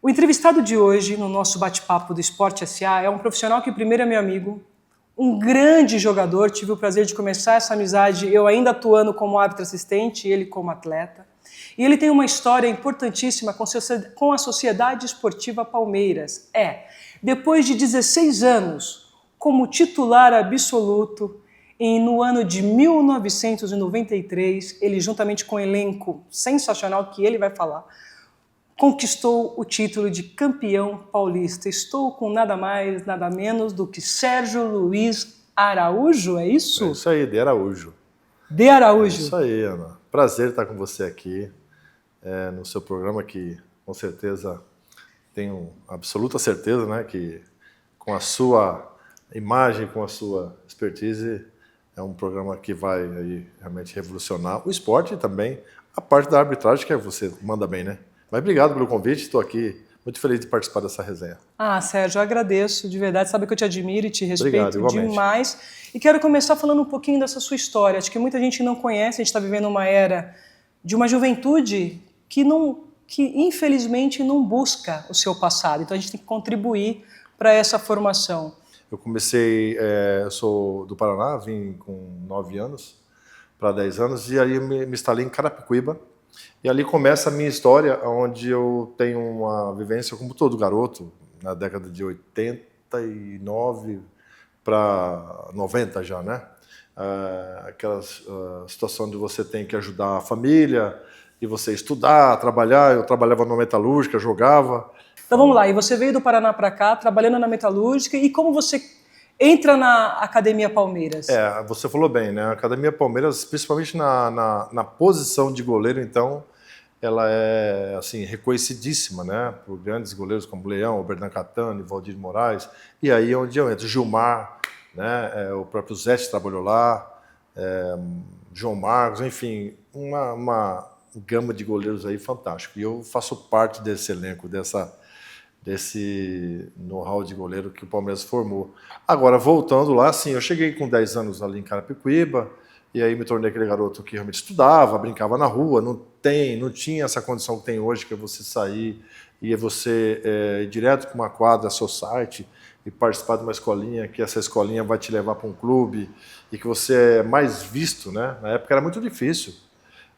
O entrevistado de hoje, no nosso bate-papo do Esporte SA, é um profissional que primeiro é meu amigo, um grande jogador, tive o prazer de começar essa amizade, eu ainda atuando como árbitro assistente e ele como atleta. E ele tem uma história importantíssima com a Sociedade Esportiva Palmeiras. Depois de 16 anos como titular absoluto, e no ano de 1993, ele, juntamente com um elenco sensacional que ele vai falar, conquistou o título de campeão paulista. Estou com nada mais, nada menos do que Sérgio Luiz Araújo, é isso? É isso aí, de Araújo. De Araújo. É isso aí, Ana. Prazer estar com você aqui no seu programa, que com certeza, tenho absoluta certeza, né, que com a sua imagem, com a sua expertise, é um programa que vai aí realmente revolucionar o esporte e também a parte da arbitragem, que você manda bem, né? Mas obrigado pelo convite, estou aqui muito feliz de participar dessa resenha. Sérgio, eu agradeço, de verdade, sabe que eu te admiro e te respeito Obrigado, demais. E quero começar falando um pouquinho dessa sua história. Acho que muita gente não conhece, a gente está vivendo uma era de uma juventude que infelizmente não busca o seu passado. Então a gente tem que contribuir para essa formação. Eu comecei, eu sou do Paraná, vim com 9 anos para 10 anos, e aí me instalei em Carapicuíba. E ali começa a minha história, onde eu tenho uma vivência como todo garoto, na década de 89 para 90 já, né? Aquela situação de você tem que ajudar a família, e você estudar, trabalhar. Eu trabalhava numa metalúrgica, jogava. Então vamos lá, e você veio do Paraná para cá, trabalhando na metalúrgica, e como você entra na Academia Palmeiras? Você falou bem, né? A Academia Palmeiras, principalmente na posição de goleiro, então, ela é assim, reconhecidíssima, né? Por grandes goleiros como Leão, Berdan Catani, Valdir Moraes, e aí é onde eu entro. Gilmar, né? O próprio Zete trabalhou lá, João Marcos, enfim, uma gama de goleiros aí fantástico. E eu faço parte desse elenco, desse know-how de goleiro que o Palmeiras formou. Agora, voltando lá, sim, eu cheguei com 10 anos ali em Carapicuíba, e aí me tornei aquele garoto que realmente estudava, brincava na rua, não tinha essa condição que tem hoje, que é você sair e você ir direto para uma quadra society e participar de uma escolinha, que essa escolinha vai te levar para um clube e que você é mais visto, né? Na época era muito difícil,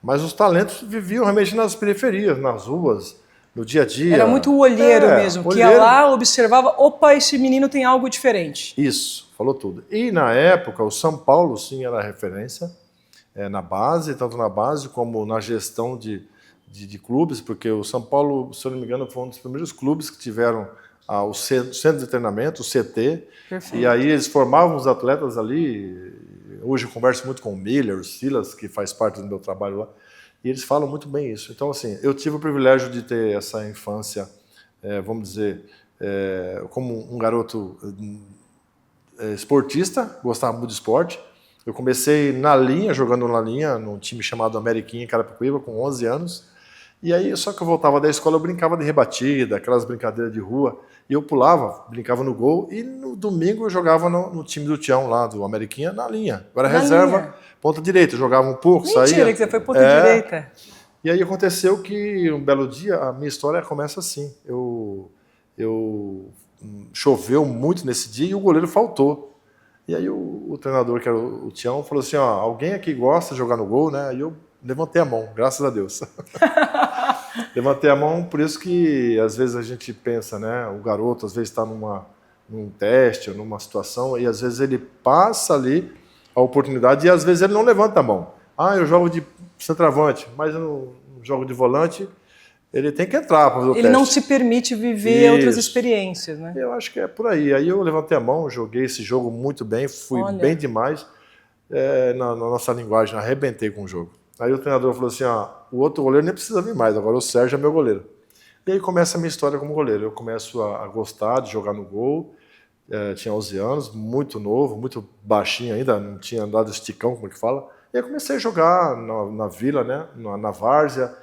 mas os talentos viviam realmente nas periferias, nas ruas, no dia a dia. Era muito o olheiro mesmo, que ia lá, observava, opa, esse menino tem algo diferente. Isso, falou tudo. E na época, o São Paulo, sim, era a referência na base, tanto na base como na gestão de clubes, porque o São Paulo, se eu não me engano, foi um dos primeiros clubes que tiveram o centro de treinamento, o CT. Perfeito. E aí eles formavam os atletas ali. Hoje eu converso muito com o Miller, o Silas, que faz parte do meu trabalho lá, e eles falam muito bem isso. Então, assim, eu tive o privilégio de ter essa infância, vamos dizer, como um garoto esportista, gostava muito de esporte. Eu comecei jogando na linha, num time chamado Ameriquinha, em Carapicuíba, com 11 anos. E aí, só que eu voltava da escola, eu brincava de rebatida, aquelas brincadeiras de rua. E eu pulava, brincava no gol, e no domingo eu jogava no time do Tião, lá do Ameriquinha, na linha. Agora reserva, ponta direita, eu jogava um pouco, saía. Mentira que você foi ponta direita. E aí aconteceu que um belo dia, a minha história começa assim. Choveu muito nesse dia e o goleiro faltou. E aí o treinador, que era o Tião, falou assim, alguém aqui gosta de jogar no gol, né? E eu levantei a mão, graças a Deus. Levantei a mão, por isso que às vezes a gente pensa, né? O garoto às vezes está num teste ou numa situação e às vezes ele passa ali a oportunidade e às vezes ele não levanta a mão. Eu jogo de centroavante, mas eu não jogo de volante. Ele tem que entrar para fazer o teste. Ele não se permite viver outras experiências, né? Eu acho que é por aí. Aí eu levantei a mão, joguei esse jogo muito bem, fui bem demais. Na nossa linguagem, arrebentei com o jogo. Aí o treinador falou assim, o outro goleiro nem precisa vir mais, agora o Sérgio é meu goleiro. E aí começa a minha história como goleiro. Eu começo a gostar de jogar no gol. Tinha 11 anos, muito novo, muito baixinho ainda, não tinha andado esticão, como é que fala. E aí comecei a jogar na vila, né, na várzea.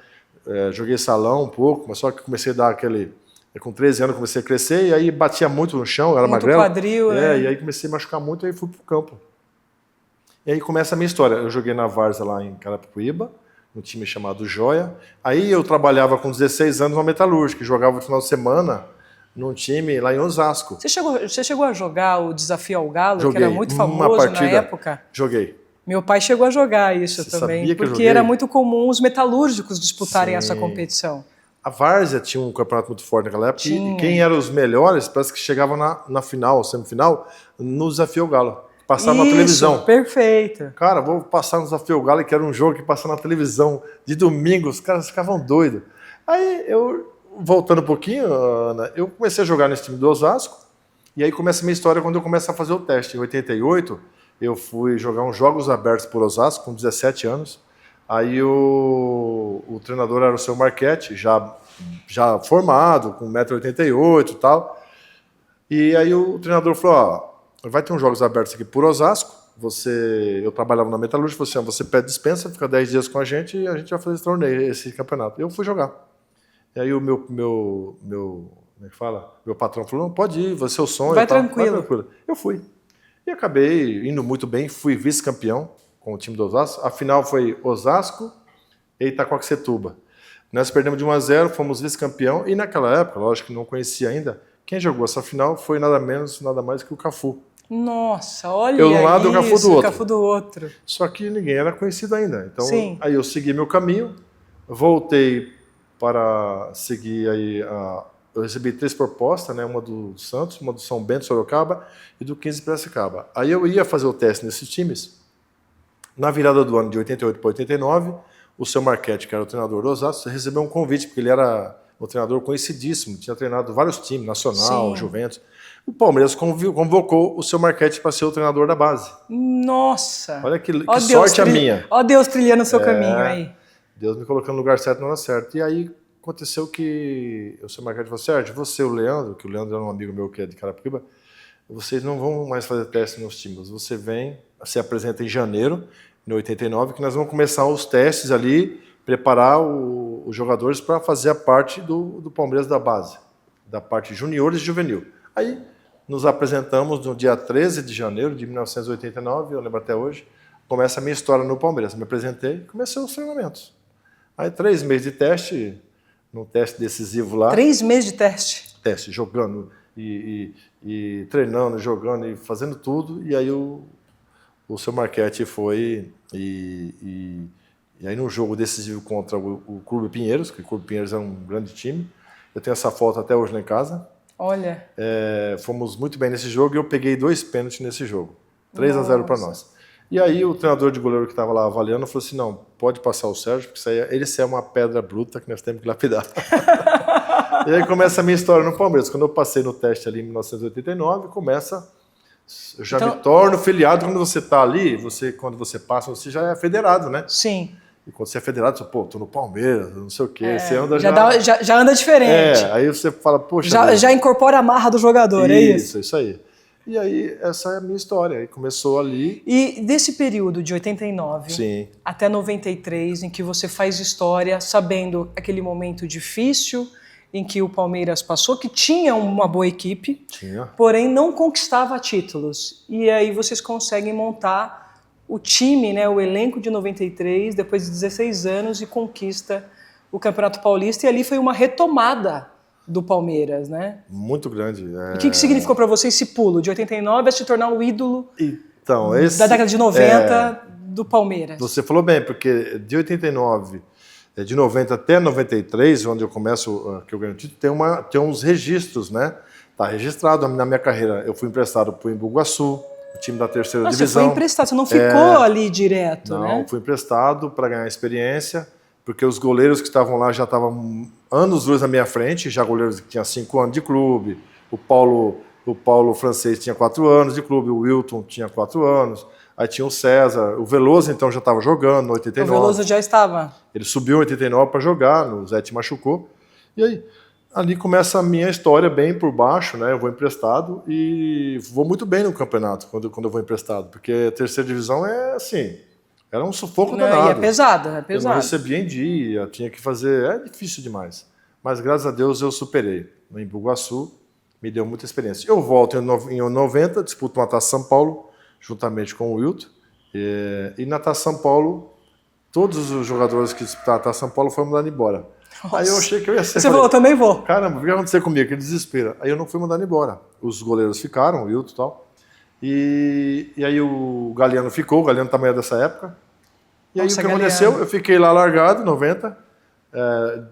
Joguei salão um pouco, mas só que comecei a dar aquele... Com 13 anos comecei a crescer e aí batia muito no chão, era muito magrelo. Quadril, né? E aí comecei a machucar muito e aí fui pro campo. E aí começa a minha história. Eu joguei na várzea lá em Carapicuíba, num time chamado Joia. Aí eu trabalhava com 16 anos na Metalúrgica, jogava no final de semana num time lá em Osasco. Você chegou a jogar o Desafio ao Galo, Joguei. que era muito famoso na época? Joguei. Meu pai chegou a jogar isso Você também, sabia que eu porque joguei? era muito comum os metalúrgicos disputarem Sim. essa competição. A Várzea tinha um campeonato muito forte naquela época, Tinha. e quem eram os melhores, parece que chegavam na final, semifinal, no Desafio ao Galo. Passava na televisão. Perfeito. Cara, vou passar no Desafio ao Galo, que era um jogo que passava na televisão de domingo, os caras ficavam doidos. Aí eu, voltando um pouquinho, Ana, eu comecei a jogar nesse time do Osasco, e aí começa a minha história quando eu começo a fazer o teste. Em 88, eu fui jogar uns Jogos Abertos por Osasco, com 17 anos. Aí o treinador era o seu Marchetti, já formado, com 1,88 m e tal. E aí o treinador falou, ó, vai ter uns Jogos Abertos aqui por Osasco, eu trabalhava na Metalúrgica, você pede dispensa, fica 10 dias com a gente e a gente vai fazer esse torneio, esse campeonato. Eu fui jogar. E aí o como é que fala? Meu patrão falou, não, pode ir, vai ser o sonho. Vai tranquilo. Eu fui. E acabei indo muito bem, fui vice-campeão com o time do Osasco. A final foi Osasco e Itaquaquecetuba. Nós perdemos de 1-0, fomos vice-campeão. E naquela época, lógico que não conhecia ainda, quem jogou essa final foi nada menos, nada mais que o Cafu. Nossa, olha eu de um lado e o Cafu do outro. Cafu do outro. Só que ninguém era conhecido ainda. Então, Sim. aí eu segui meu caminho, voltei para seguir aí eu recebi 3 propostas, né? Uma do Santos, uma do São Bento, Sorocaba e do 15 Piracicaba. Aí eu ia fazer o teste nesses times. Na virada do ano de 88 para 89, o seu Marchetti, que era o treinador do Osasco, recebeu um convite, porque ele era um treinador conhecidíssimo, tinha treinado vários times, Nacional, Sim. Juventus. O Palmeiras convocou o seu Marchetti para ser o treinador da base. Nossa! Olha que sorte a minha. Ó Deus trilhando o seu caminho aí. Deus me colocando no lugar certo na hora certa. E aí aconteceu que o seu Marchetti falou, Sérgio, você e o Leandro, que o Leandro era um amigo meu que é de Carapicuíba, vocês não vão mais fazer teste nos times. Você vem, se apresenta em janeiro, em 89, que nós vamos começar os testes ali, preparar os jogadores para fazer a parte do Palmeiras da base, da parte juniores e juvenil. Aí nos apresentamos no dia 13 de janeiro de 1989, eu lembro até hoje, começa a minha história no Palmeiras. Me apresentei e comecei os treinamentos. Aí 3 meses de teste, num teste decisivo lá. 3 meses de teste? Teste, jogando e treinando, jogando e fazendo tudo. E aí o seu Marchetti foi e aí num jogo decisivo contra o Clube Pinheiros, que o Clube Pinheiros é um grande time. Eu tenho essa foto até hoje lá em casa. Olha. Fomos muito bem nesse jogo e eu peguei 2 pênaltis nesse jogo. 3-0 para nós. E aí o treinador de goleiro que estava lá avaliando falou assim, não, pode passar o Sérgio, porque ele é uma pedra bruta que nós temos que lapidar. E aí começa a minha história no Palmeiras. Quando eu passei no teste ali em 1989, eu já me torno filiado. Quando você está ali, quando você passa, você já é federado, né? Sim. E quando você é federado, você, tô no Palmeiras, não sei o quê. Você anda já anda diferente. Aí você fala, poxa... Já incorpora a marra do jogador, é isso? Isso aí. E aí, essa é a minha história. Aí começou ali. E desse período de 89 Sim. até 93, em que você faz história, sabendo aquele momento difícil em que o Palmeiras passou, que tinha uma boa equipe, porém não conquistava títulos. E aí vocês conseguem montar o time, né, o elenco de 93, depois de 16 anos, e conquista o Campeonato Paulista. E ali foi uma retomada do Palmeiras, né? Muito grande. E o que significou para você esse pulo de 89 a se tornar o ídolo da década de 90 do Palmeiras? Você falou bem, porque de 89, de 90 até 93, onde eu começo, que eu ganho o título, tem uns registros, né? Tá registrado na minha carreira. Eu fui emprestado para o Embu-Guaçu, o time da 3ª divisão. Você foi emprestado, você não ficou ali direto, né? Não, fui emprestado para ganhar experiência, porque os goleiros que estavam lá já estavam anos-luz na minha frente, já goleiros que tinham 5 anos de clube. O Paulo francês tinha 4 anos de clube, o Wilton tinha 4 anos, aí tinha o César, o Veloso então já estava jogando no 89. O Veloso já estava. Ele subiu em 89 para jogar, o Zé te machucou. E aí, ali começa a minha história bem por baixo, né? Eu vou emprestado e vou muito bem no campeonato quando eu vou emprestado, porque a 3ª divisão é assim... Era um sufoco danado. E é pesado, é pesado. Eu não recebia em dia, tinha que fazer... É difícil demais. Mas, graças a Deus, eu superei. No Embu-Guaçu, me deu muita experiência. Eu volto em 90, disputo uma Taça São Paulo, juntamente com o Wilton. E na Taça São Paulo, todos os jogadores que disputaram a São Paulo foram mandados embora. Nossa. Aí eu achei que eu ia ser... Você falou, eu também vou. Caramba, o que vai acontecer comigo? Que desespero. Aí eu não fui mandado embora. Os goleiros ficaram, o Wilton e tal. E aí o Galeano ficou, o Galeano também é dessa época. E aí o que aconteceu? Eu fiquei lá largado, 90.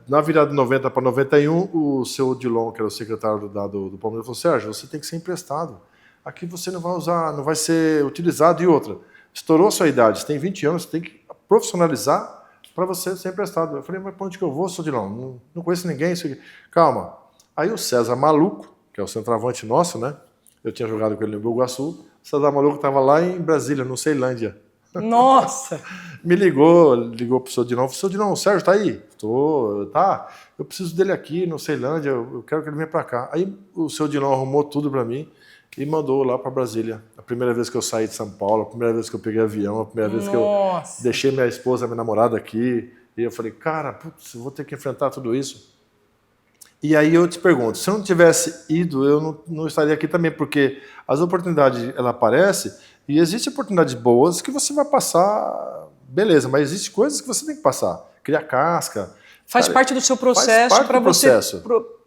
Na virada de 90 para 91, o seu Odilon, que era o secretário do Palmeiras, falou: Sérgio, você tem que ser emprestado. Aqui você não vai usar, não vai ser utilizado. E outra, estourou a sua idade, você tem 20 anos, você tem que profissionalizar para você ser emprestado. Eu falei: mas para onde que eu vou, seu Odilon? Não conheço ninguém. Isso aqui. Calma. Aí o César Maluco, que é o centroavante nosso, né? Eu tinha jogado com ele no Iguaçu. O César Maluco estava lá em Brasília, no Ceilândia. Nossa! Me ligou pro Sodinão. Sodinão, o Sérgio tá aí? Tá. Eu preciso dele aqui no Ceilândia, eu quero que ele venha para cá. Aí o Sodinão arrumou tudo para mim e mandou lá para Brasília. A primeira vez que eu saí de São Paulo, a primeira vez que eu peguei avião, a primeira vez que eu deixei minha esposa, minha namorada aqui. E eu falei: cara, putz, eu vou ter que enfrentar tudo isso. E aí eu te pergunto, se eu não tivesse ido, eu não estaria aqui também, porque as oportunidades, ela aparecem, e existem oportunidades boas que você vai passar, beleza, mas existem coisas que você tem que passar. Criar casca. Faz parte do seu processo para você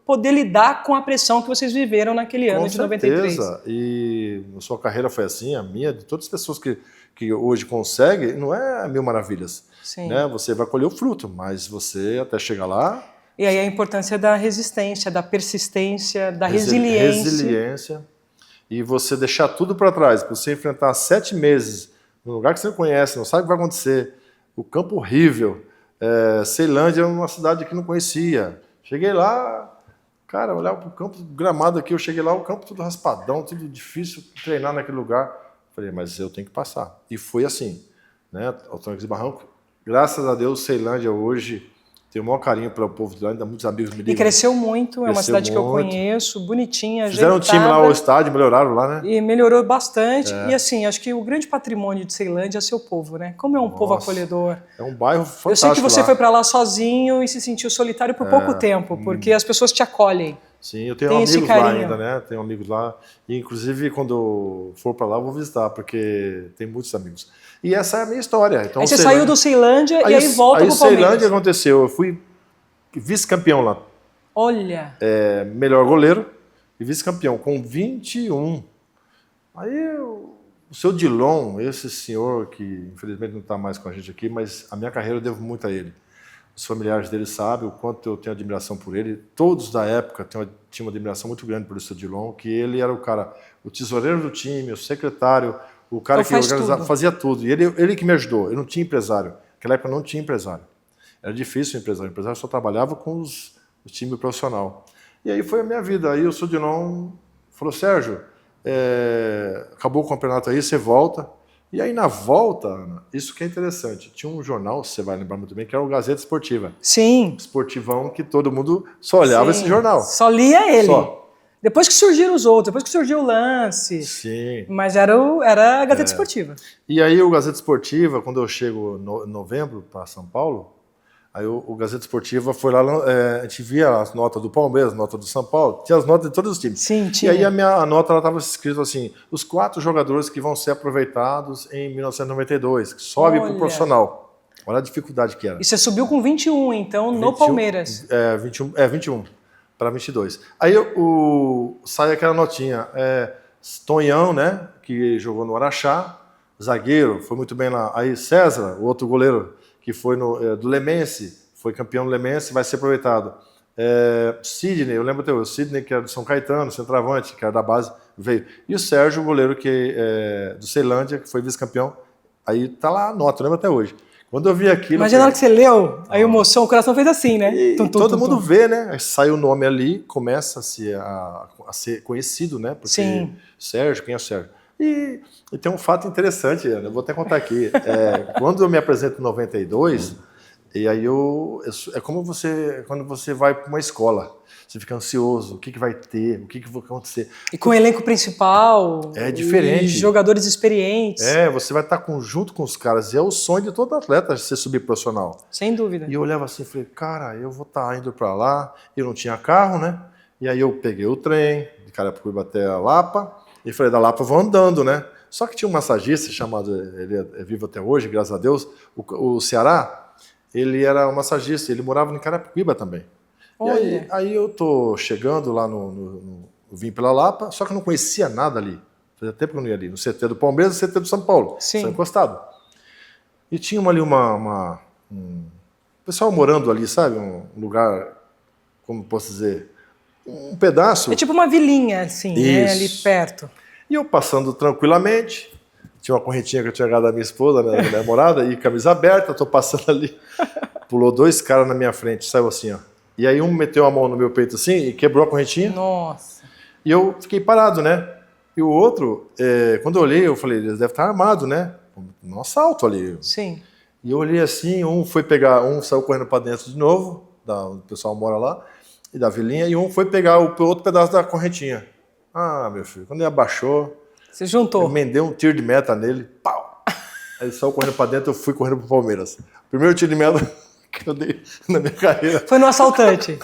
poder lidar com a pressão que vocês viveram naquele ano de 93. Com certeza. E a sua carreira foi assim, a minha, de todas as pessoas que hoje conseguem, não é mil maravilhas. Sim. Né? Você vai colher o fruto, mas você até chegar lá... E aí a importância da resistência, da persistência, da resiliência. Resiliência. E você deixar tudo para trás, para você enfrentar 7 meses num lugar que você não conhece, não sabe o que vai acontecer, o campo horrível, Ceilândia é uma cidade que não conhecia. Cheguei lá, cara, olhava para o campo gramado aqui, eu cheguei lá, o campo tudo raspadão, tudo difícil treinar naquele lugar. Falei: mas eu tenho que passar. E foi assim, né? Aos Trancos e Barrancos. Graças a Deus, Ceilândia hoje... Tenho o maior carinho pelo povo de lá, ainda muitos amigos me ligam. E cresceu muito, é uma cidade que eu conheço, bonitinha, Fizeram um time lá, o estádio, melhoraram lá, né? E melhorou bastante. E assim, acho que o grande patrimônio de Ceilândia é seu povo, né? Como é um povo acolhedor. É um bairro fantástico. Eu sei que você foi para lá sozinho e se sentiu solitário por pouco tempo, porque as pessoas te acolhem. Sim, eu tenho amigos lá ainda, né? Tenho amigos lá. E, inclusive, quando for para lá, eu vou visitar, porque tem muitos amigos. E essa é a minha história. Então, aí você saiu do Ceilândia e aí volta pro Palmeiras. Aí Ceilândia aconteceu, eu fui vice-campeão lá. Olha! Melhor goleiro e vice-campeão, com 21. Aí o seu Dilon, esse senhor que infelizmente não está mais com a gente aqui, mas a minha carreira eu devo muito a ele. Os familiares dele sabem o quanto eu tenho admiração por ele. Todos da época tinham uma admiração muito grande por esse Dilon, que ele era o cara, o tesoureiro do time, o secretário, o cara que organizava, fazia tudo. E ele que me ajudou. Eu não tinha empresário. Naquela época não tinha empresário. Era difícil o empresário. O empresário só trabalhava com o time profissional. E aí foi a minha vida. Aí o Sodinão falou: Sérgio, acabou o campeonato aí, você volta. E aí na volta, Ana, isso que é interessante, tinha um jornal, você vai lembrar muito bem, que era o Gazeta Esportiva. Sim. Esportivão, que todo mundo só olhava esse jornal. Só lia ele. Só. Depois que surgiram os outros, depois que surgiu o Lance. Sim. Mas era a Gazeta Esportiva. E aí o Gazeta Esportiva, quando eu chego em novembro para São Paulo, aí o Gazeta Esportiva foi lá, a gente via as notas do Palmeiras, nota do São Paulo, tinha as notas de todos os times. Sim, tinha. E aí a minha nota estava escrito assim: os 4 jogadores que vão ser aproveitados em 1992, que sobe para o profissional. Olha a dificuldade que era. E você subiu com 21, então, no Palmeiras. 21 para 22. Aí sai aquela notinha, Tonhão, né, que jogou no Araxá, zagueiro, foi muito bem lá. Aí César, o outro goleiro, que foi do Lemense, foi campeão do Lemense, vai ser aproveitado. Sidney, eu lembro até hoje, Sidney, que era do São Caetano, centroavante, que era da base, veio. E o Sérgio, o goleiro do Ceilândia, que foi vice-campeão, aí tá lá a nota, eu lembro até hoje. Quando eu vi aquilo... Imagina na hora que você leu, a emoção, o coração fez assim, né? E todo mundo vê, né? Aí sai o nome ali, começa a ser conhecido, né? Porque sim. Sérgio, quem é o Sérgio? E tem um fato interessante, Ana, eu vou até contar aqui. Quando eu me apresento em 92, e aí é como quando você vai para uma escola, você fica ansioso, o que vai ter, o que vai acontecer. E com o elenco principal, é diferente. E jogadores experientes. Você vai estar junto com os caras, e é o sonho de todo atleta ser subir profissional. Sem dúvida. E eu olhava assim e falei: cara, eu vou estar indo para lá, eu não tinha carro, né? E aí eu peguei o trem, de Carapicuíba até a Lapa, e falei: da Lapa eu vou andando, né? Só que tinha um massagista chamado, ele é vivo até hoje, graças a Deus, o Ceará, ele era um massagista, ele morava em Carapicuíba também. Olha. E aí eu tô chegando lá eu vim pela Lapa, só que eu não conhecia nada ali. Fazia tempo que eu não ia ali, no CT do Palmeiras e no CT do São Paulo, Sim. são encostados. E tinha ali um pessoal morando ali, sabe? Um lugar, como posso dizer, um pedaço. É tipo uma vilinha, assim, né? Ali perto. E eu passando tranquilamente, tinha uma correntinha que eu tinha ganhado da minha esposa, da minha namorada, e camisa aberta, tô passando ali. Pulou 2 caras na minha frente, saiu assim, ó. E aí um meteu a mão no meu peito assim e quebrou a correntinha. Nossa. E eu fiquei parado, né? E o outro, quando eu olhei, eu falei, eles devem estar armados, né? Um assalto ali. Sim. E eu olhei assim, um saiu correndo para dentro de novo, o pessoal mora lá, e da vilinha, e um foi pegar o outro pedaço da correntinha. Ah, meu filho, quando ele abaixou, você juntou. eu emendei um tiro de meta nele, pau! Aí ele saiu correndo para dentro, eu fui correndo pro Palmeiras. Primeiro tiro de meta que eu dei na minha carreira. Foi no assaltante.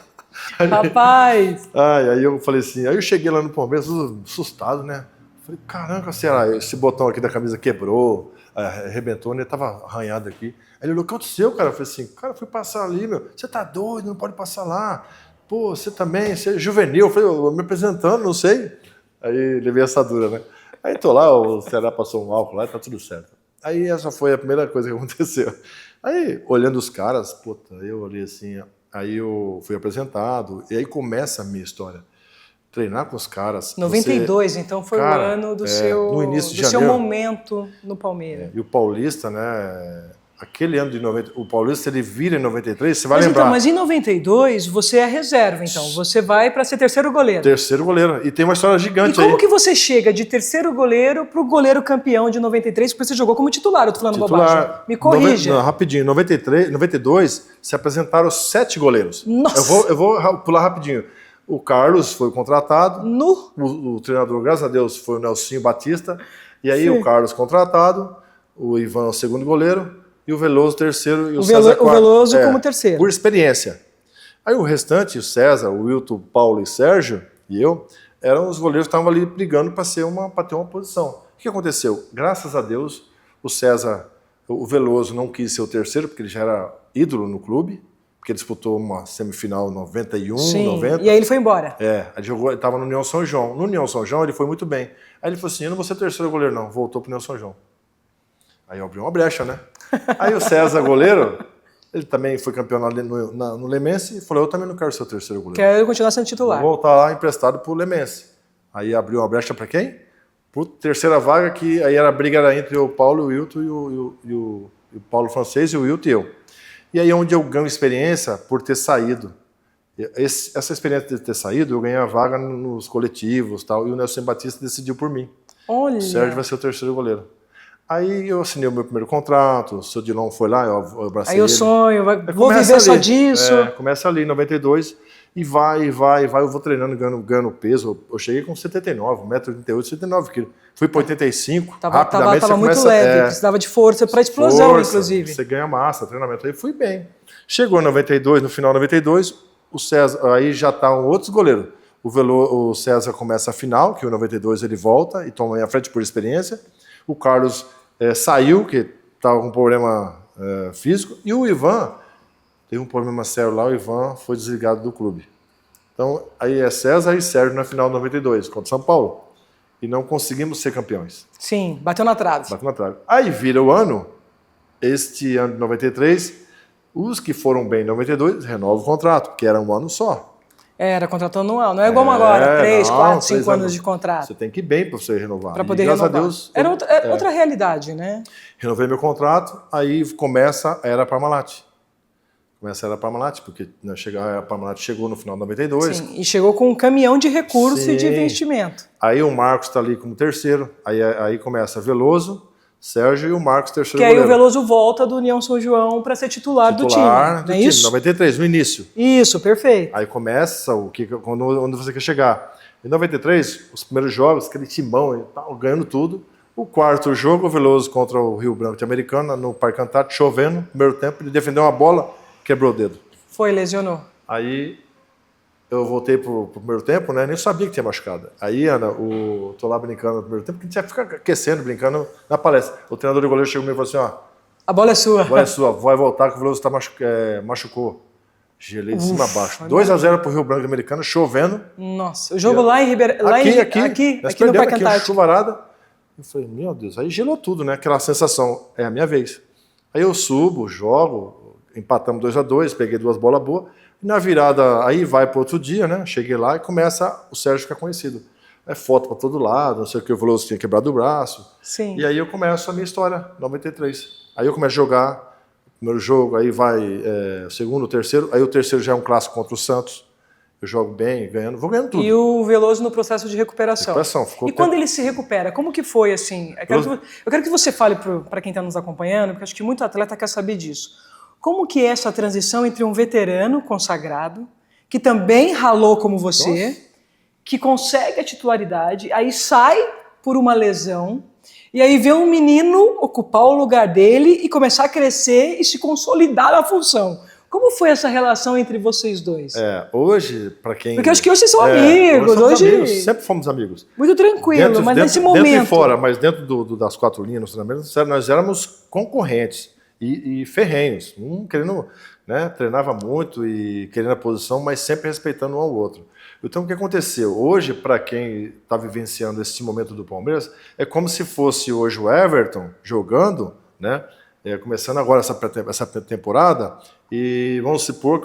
Rapaz! Aí eu falei assim, aí eu cheguei lá no Palmeiras, assustado, né? Falei, caramba, Ceará, esse botão aqui da camisa quebrou, arrebentou, né? Tava arranhado aqui. Aí ele olhou, o que aconteceu, cara? Eu falei assim, cara, eu fui passar ali, meu. Você tá doido, não pode passar lá. Pô, você também, você é juvenil. Eu falei, eu me apresentando, não sei. Aí levei essa dura, né? Aí tô lá, o Ceará passou um álcool lá e tá tudo certo. Aí essa foi a primeira coisa que aconteceu. Aí, olhando os caras, puta, eu olhei assim, aí eu fui apresentado, e aí começa a minha história. Treinar com os caras. 92, então foi o ano do no início de seu janeiro, momento no Palmeiras. E o Paulista, né? Aquele ano de 90, o Paulista ele vira em 93, você vai lembrar. Então, mas em 92 você é reserva, então. Você vai para ser terceiro goleiro. Terceiro goleiro. E tem uma história gigante aí. E como que você chega de terceiro goleiro para o goleiro campeão de 93, porque você jogou como titular, eu tô falando bobagem. Me corrija. Rapidinho, em 93, 92 se apresentaram 7 goleiros. Nossa! Eu vou pular rapidinho. O Carlos foi contratado. O treinador, graças a Deus, foi o Nelsinho Batista. E aí o Carlos contratado, o Ivan, o segundo goleiro, e o Veloso terceiro e o César quarto. O Veloso como terceiro. Por experiência. Aí o restante, o César, o Wilton, Paulo e Sérgio, e eu, eram os goleiros que estavam ali brigando para ter uma posição. O que aconteceu? Graças a Deus, o César, o Veloso não quis ser o terceiro, porque ele já era ídolo no clube, porque ele disputou uma semifinal 91, Sim, 90. E aí ele foi embora. Ele estava no União São João. No União São João ele foi muito bem. Aí ele falou assim, eu não vou ser terceiro goleiro não, voltou para o União São João. Aí abriu uma brecha, né? Aí o César, goleiro, ele também foi campeão no Lemense e falou, eu também não quero ser o terceiro goleiro. Quero continuar sendo titular. Vou voltar lá emprestado para o Lemense. Aí abriu uma brecha para quem? Por terceira vaga, que aí a briga era entre o Paulo, o Wilton e o Paulo Francês e o Wilton e eu. E aí é onde eu ganho experiência por ter saído. Essa experiência de ter saído, eu ganhei a vaga nos coletivos e tal, e o Nelson Batista decidiu por mim. Olha! O Sérgio vai ser o terceiro goleiro. Aí eu assinei o meu primeiro contrato, o seu Dilon foi lá, eu abracei ele. Aí o sonho, vou viver só disso. Começa ali, em 92, e vai, eu vou treinando, ganhando peso. Eu cheguei com 79, 1,88m, 79 kg. Fui para 85, rapidamente tava muito começa, leve, precisava de força para explosão, inclusive. Você ganha massa, treinamento. Aí fui bem. Chegou em 92, no final de 92, o César, aí já estavam outros goleiros. O César começa a final, que o 92 ele volta e toma a frente por experiência. O Carlos saiu, que estava com um problema físico, e o Ivan teve um problema sério lá, o Ivan foi desligado do clube. Então, aí é César e Sérgio na final de 92, contra o São Paulo. E não conseguimos ser campeões. Sim, bateu na trave. Bateu na trave. Aí vira o ano, este ano de 93, os que foram bem em 92 renovam o contrato, porque era um ano só. Era contrato anual, não é igual agora, 3, 4, 5 anos de contrato. Você tem que ir bem para você renovar. Para poder renovar. Graças a Deus. Era outra realidade, né? Renovei meu contrato, aí começa a Era Parmalat. Começa a Era Parmalat, porque a Parmalat chegou no final de 92. Sim, e chegou com um caminhão de recursos e de investimento. Aí o Marcos está ali como terceiro, aí começa Veloso, Sérgio e o Marcos terceiro goleiro. Que aí goleiro. o Veloso volta do União São João para ser titular do time. Não é isso? 93, no início. Isso, perfeito. Aí começa onde você quer chegar. Em 93, os primeiros jogos, aquele timão e tal, ganhando tudo. O quarto jogo, o Veloso contra o Rio Branco de Americana, no Parque Antártico, chovendo, primeiro tempo, ele defendeu uma bola, quebrou o dedo. Lesionou. Aí eu voltei pro primeiro tempo, né? Nem sabia que tinha machucado. Aí, Ana, tô lá brincando no primeiro tempo, porque a gente ia ficar aquecendo, brincando na palestra. O treinador de goleiro chegou e falou assim, ó, a bola é sua. A bola é sua, vai voltar que o Veloso machucou. Gelei de cima a baixo. 2-0 pro Rio Branco Americano, chovendo. Nossa, o jogo lá em Ribeirão... Aqui no Parque Antártico. Chuvarada. Eu falei, meu Deus, aí gelou tudo, né? Aquela sensação, é a minha vez. Aí eu subo, jogo, empatamos 2-2, peguei 2 bolas boas. E na virada, aí vai pro outro dia, né? Cheguei lá e começa o Sérgio ficar conhecido. É foto pra todo lado, não sei o que, o Veloso tinha quebrado o braço. Sim. E aí eu começo a minha história, 93. Aí eu começo a jogar, primeiro jogo, aí vai o segundo, o terceiro. Aí o terceiro já é um clássico contra o Santos. Eu jogo bem, vou ganhando tudo. E o Veloso no processo de recuperação. Ficou quando ele se recupera, como que foi assim? Eu quero que você fale para quem está nos acompanhando, porque acho que muito atleta quer saber disso. Como que é essa transição entre um veterano consagrado, que também ralou como você, Nossa. Que consegue a titularidade, aí sai por uma lesão, e aí vê um menino ocupar o lugar dele e começar a crescer e se consolidar na função. Como foi essa relação entre vocês dois? Hoje, para quem... Porque acho que hoje vocês são amigos. Hoje amigos, sempre fomos amigos. Muito tranquilo, mas nesse momento... Dentro e fora, mas dentro das 4 linhas, no treinamento, nós éramos concorrentes e ferrenhos. Um querendo, né, treinava muito e querendo a posição, mas sempre respeitando um ao outro. Então, o que aconteceu? Hoje, para quem está vivenciando esse momento do Palmeiras, é como se fosse hoje o Everton jogando, né? Começando agora essa temporada, e vamos supor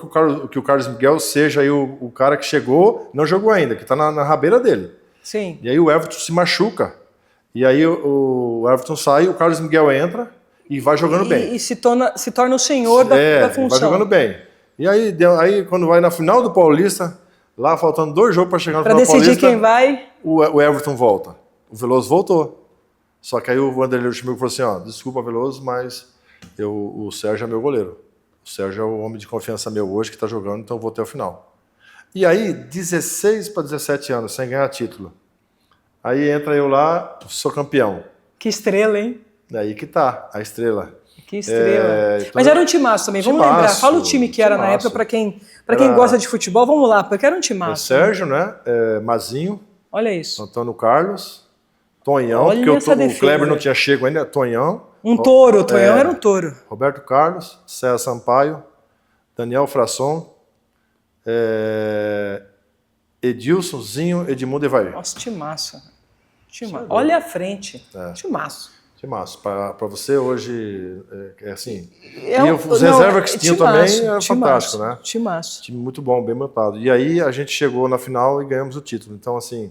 que o Carlos Miguel seja aí o cara que chegou, não jogou ainda, que está na rabeira dele. Sim. E aí o Everton se machuca, e aí o Everton sai, o Carlos Miguel entra e vai jogando bem. E se torna o senhor da função. Vai jogando bem. E aí quando vai na final do Paulista, lá faltando 2 jogos para chegar no final do Paulista... Para decidir quem vai... O Everton volta. O Veloso voltou. Só que aí o Vanderlei Luxemburgo falou assim, ó, desculpa, Veloso, mas o Sérgio é meu goleiro. O Sérgio é o homem de confiança meu hoje que está jogando, então eu vou até o final. E aí, 16 para 17 anos, sem ganhar título. Aí entra eu lá, sou campeão. Que estrela, hein? Daí que tá, a estrela. Que estrela. Então, mas era um timaço também, vamos lembrar. Fala o time que era na época, para quem gosta de futebol, vamos lá, porque era um timaço. Sérgio, né? Mazinho. Olha isso. Antônio Carlos. Tonhão, porque o Kleber não tinha chego ainda, Tonhão. Um touro, o Tonhão era um touro. Roberto Carlos, César Sampaio, Daniel Frasson, Edilson, Zinho, Edmundo Evair. Nossa, timaço. Olha a frente. Timaço. Timaço. Para você hoje, assim... os reservas que tinham também era fantástico, né? Timaço. Time muito bom, bem montado. E aí a gente chegou na final e ganhamos o título. Então, assim...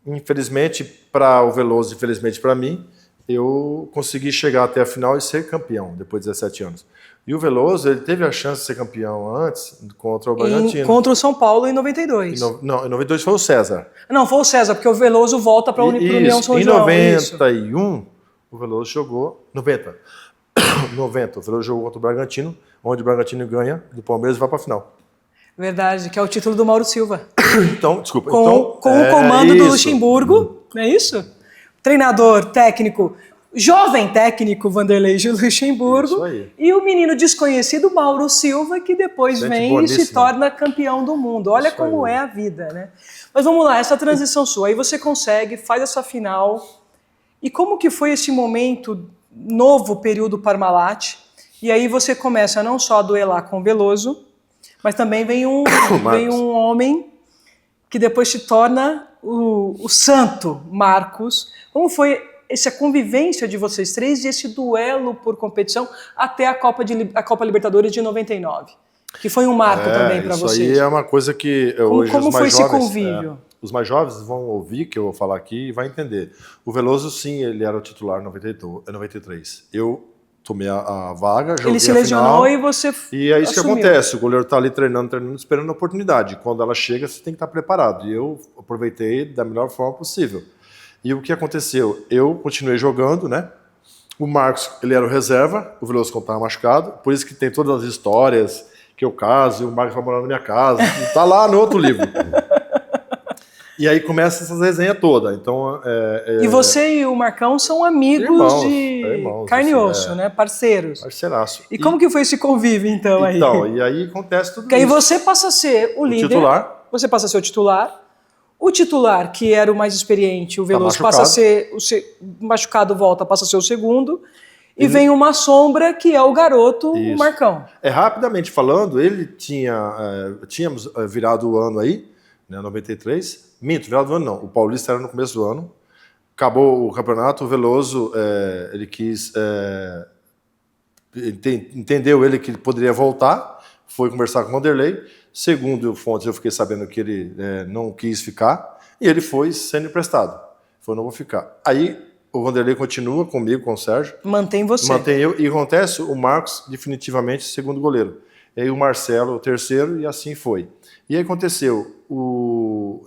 Infelizmente para o Veloso, infelizmente para mim, eu consegui chegar até a final e ser campeão, depois de 17 anos. E o Veloso, ele teve a chance de ser campeão antes contra o Bragantino. Contra o São Paulo em 92. Não, em 92 foi o César. Não, foi o César, porque o Veloso volta para a União São João. Em 91, o Veloso jogou... 90, o Veloso jogou contra o Bragantino, onde o Bragantino ganha do Palmeiras e vai para a final. Verdade, que é o título do Mauro Silva. Então, desculpa. Com o comando do Luxemburgo, não é isso? Treinador, técnico, jovem técnico Vanderlei Luxemburgo. Isso aí. E o menino desconhecido Mauro Silva, que depois vem e se torna campeão do mundo. Olha isso como é a vida, né? Mas vamos lá, essa transição sua. Aí você consegue, faz essa final. E como que foi esse momento, novo período Parmalat? E aí você começa não só a duelar com o Veloso, mas também vem um homem que depois se torna o santo Marcos. Como foi essa convivência de vocês três e esse duelo por competição até a Copa Libertadores de 99? Que foi um marco também para vocês. Isso aí é uma coisa que hoje como os mais foi jovens, esse convívio? Os mais jovens vão ouvir que eu vou falar aqui e vai entender. O Veloso, sim, ele era o titular em 93. Eu tomei a vaga, joguei. Ele se lesionou e você E é isso que acontece, o goleiro está ali treinando, esperando a oportunidade. Quando ela chega, você tem que estar preparado. E eu aproveitei da melhor forma possível. E o que aconteceu? Eu continuei jogando, né? O Marcos, ele era o reserva, o Veloso estava machucado, por isso que tem todas as histórias que eu caso, e o Marcos vai morar na minha casa, está lá no outro livro. E aí começa essa resenha toda. Então, E você e o Marcão são amigos irmãos, carne e assim, osso, né? Parceiros. Parceiraço. E como que foi esse convívio, então, aí? Então, e aí acontece tudo Porque isso. aí você passa a ser o líder. Titular. Você passa a ser o titular. O titular, que era o mais experiente, o Veloso, passa a ser o machucado, volta, passa a ser o segundo. E vem uma sombra, que é o garoto, o Marcão. Rapidamente falando, ele tínhamos virado o ano aí, né, 93. Virado o ano não, o Paulista era no começo do ano. Acabou o campeonato, o Veloso, ele quis... entendeu ele que ele poderia voltar, foi conversar com o Vanderlei. Segundo fontes, eu fiquei sabendo que ele não quis ficar, e ele foi sendo emprestado. Falou, não vou ficar. Aí o Vanderlei continua comigo, com o Sérgio. Mantém você. Mantém eu. E acontece, o Marcos definitivamente segundo goleiro. E aí o Marcelo o terceiro, e assim foi. E aí aconteceu,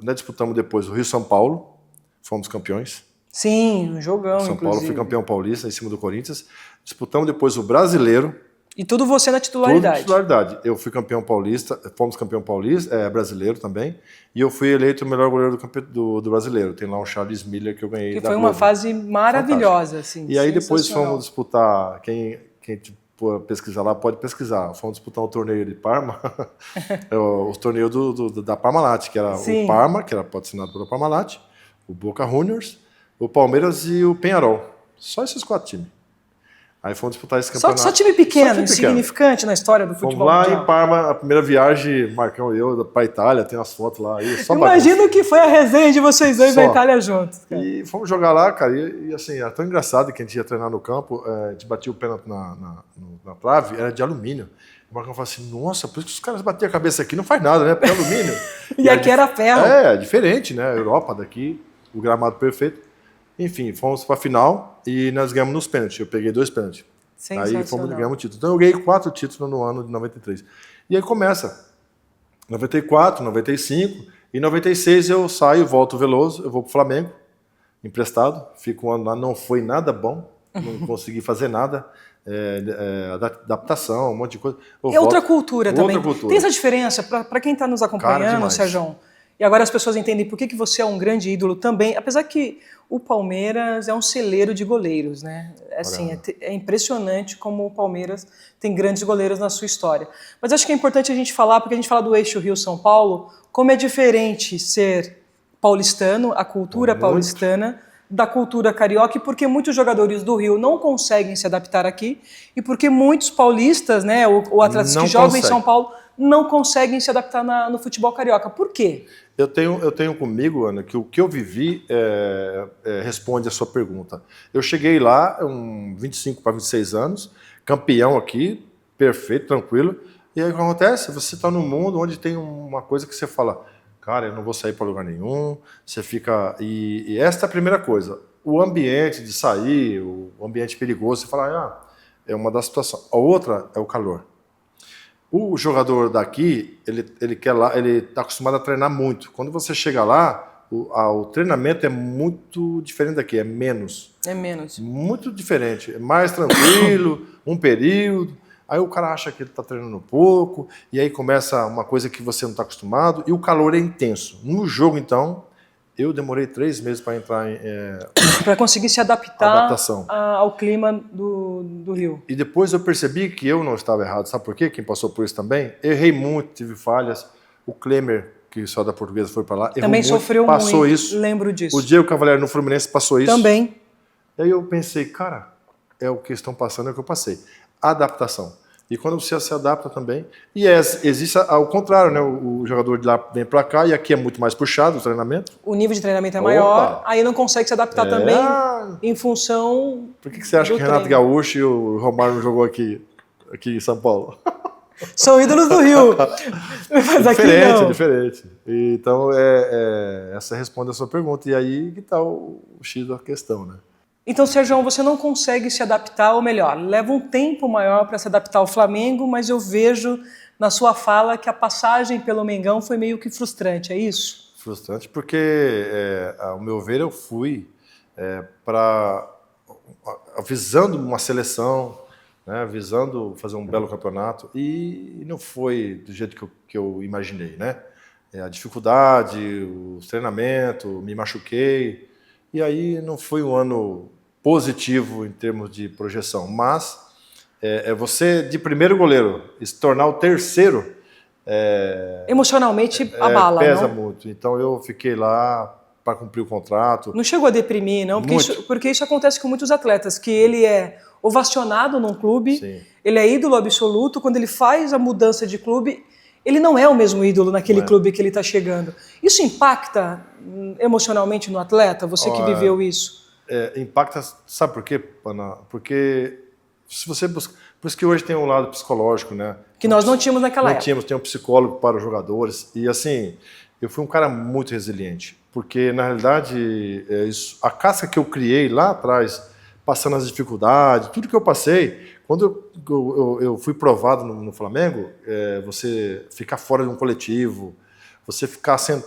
nós disputamos depois o Rio-São Paulo, fomos campeões. Sim, um jogão, São Paulo foi campeão paulista em cima do Corinthians. Disputamos depois o Brasileiro. E tudo você na titularidade. Tudo na titularidade. Eu fui campeão paulista, fomos campeão paulista, brasileiro também, e eu fui eleito o melhor goleiro do brasileiro. Tem lá um Charles Miller que eu ganhei que da foi Globo. uma fase maravilhosa, assim. E aí depois fomos disputar, quem pesquisar lá pode pesquisar, fomos disputar um torneio de Parma, o torneio da Parmalat, que era o Parma, que era patrocinado pela Parmalat, o Boca Juniors, o Palmeiras e o Peñarol. Só esses 4 times. Aí fomos disputar esse campeonato. Só time pequeno, insignificante na história do futebol mundial. Fomos lá em Parma, a primeira viagem, Marcão e eu, para a Itália, tem umas fotos lá. Imagino que foi a resenha de vocês dois na Itália juntos. Cara. E fomos jogar lá, cara, e assim, era tão engraçado que a gente ia treinar no campo, a gente batia o pênalti na trave, era de alumínio. O Marcão falou assim, nossa, por isso que os caras batiam a cabeça aqui, não faz nada, né? Porque é alumínio. E aqui era ferro. É diferente, né? A Europa daqui, o gramado perfeito. Enfim, fomos para a final e nós ganhamos nos pênaltis. Eu peguei 2 pênaltis. Aí fomos ganhamos o título. Então eu ganhei 4 títulos no ano de 93. E aí começa 94, 95 e 96 eu saio, volto Veloso, eu vou pro Flamengo, emprestado, fico um ano lá, não foi nada bom, não consegui fazer nada, adaptação, um monte de coisa. Outra cultura também. Tem essa diferença, para quem está nos acompanhando, Sérgio, e agora as pessoas entendem por que você é um grande ídolo também, apesar que o Palmeiras é um celeiro de goleiros, né? Assim, é impressionante como o Palmeiras tem grandes goleiros na sua história. Mas acho que é importante a gente falar, porque a gente fala do eixo Rio-São Paulo, como é diferente ser paulistano, a cultura paulistana, da cultura carioca, e porque muitos jogadores do Rio não conseguem se adaptar aqui, e porque muitos paulistas, né, ou atletas que jogam em São Paulo, não conseguem se adaptar no futebol carioca. Por quê? Eu tenho comigo, Ana, que o que eu vivi responde a sua pergunta. Eu cheguei lá, 25 para 26 anos, campeão aqui, perfeito, tranquilo. E aí o que acontece? Você está num mundo onde tem uma coisa que você fala, cara, eu não vou sair para lugar nenhum, você fica... E esta é a primeira coisa. O ambiente de sair, o ambiente perigoso, você fala, é uma das situações. A outra é o calor. O jogador daqui, ele quer lá, ele está acostumado a treinar muito. Quando você chega lá, o treinamento é muito diferente daqui, é menos. É menos. Muito diferente, é mais tranquilo, um período. Aí o cara acha que ele está treinando pouco, e aí começa uma coisa que você não está acostumado, e o calor é intenso. No jogo, então, eu demorei 3 meses para entrar em... para conseguir se adaptar ao clima do Rio. E depois eu percebi que eu não estava errado. Sabe por quê? Quem passou por isso também? Errei muito, tive falhas. O Klemer, que só da Portuguesa foi para lá, também sofreu muito, passou isso. Lembro disso. O Diego Cavalieri no Fluminense passou isso. Também. E aí eu pensei, cara, é o que estão passando, é o que eu passei. Adaptação. E quando você se adapta também... E existe ao contrário, né? O jogador de lá vem para cá e aqui é muito mais puxado o treinamento. O nível de treinamento é maior, aí não consegue se adaptar também em função... Por que você acha que Renato Gaúcho e o Romário não jogou aqui em São Paulo? São ídolos do Rio. Mas aqui não. Diferente. Então, essa responde a sua pergunta. E aí que está o X da questão, né? Então, Sérgio, você não consegue se adaptar, ou melhor, leva um tempo maior para se adaptar ao Flamengo, mas eu vejo na sua fala que a passagem pelo Mengão foi meio que frustrante, é isso? Frustrante porque, ao meu ver, eu fui visando uma seleção, né, visando fazer um belo campeonato, e não foi do jeito que eu imaginei, né? a dificuldade, o treinamento, me machuquei. E aí não foi um ano positivo em termos de projeção. Mas você, de primeiro goleiro, se tornar o terceiro... emocionalmente abala, pesa não? muito. Então eu fiquei lá para cumprir o contrato. Não chegou a deprimir, não? Porque isso acontece com muitos atletas, que ele é ovacionado num clube, Sim. ele é ídolo absoluto, quando ele faz a mudança de clube, ele não é o mesmo ídolo naquele clube que ele está chegando. Isso impacta emocionalmente no atleta, você que viveu isso? Impacta, sabe por quê, Pana? Porque se você busca... Por isso que hoje tem um lado psicológico, né? Que nós não tínhamos naquela época. Não tínhamos, tem um psicólogo para os jogadores. E assim, eu fui um cara muito resiliente. Porque, na realidade, a casca que eu criei lá atrás, passando as dificuldades, tudo que eu passei, quando eu fui provado no Flamengo, você ficar fora de um coletivo, você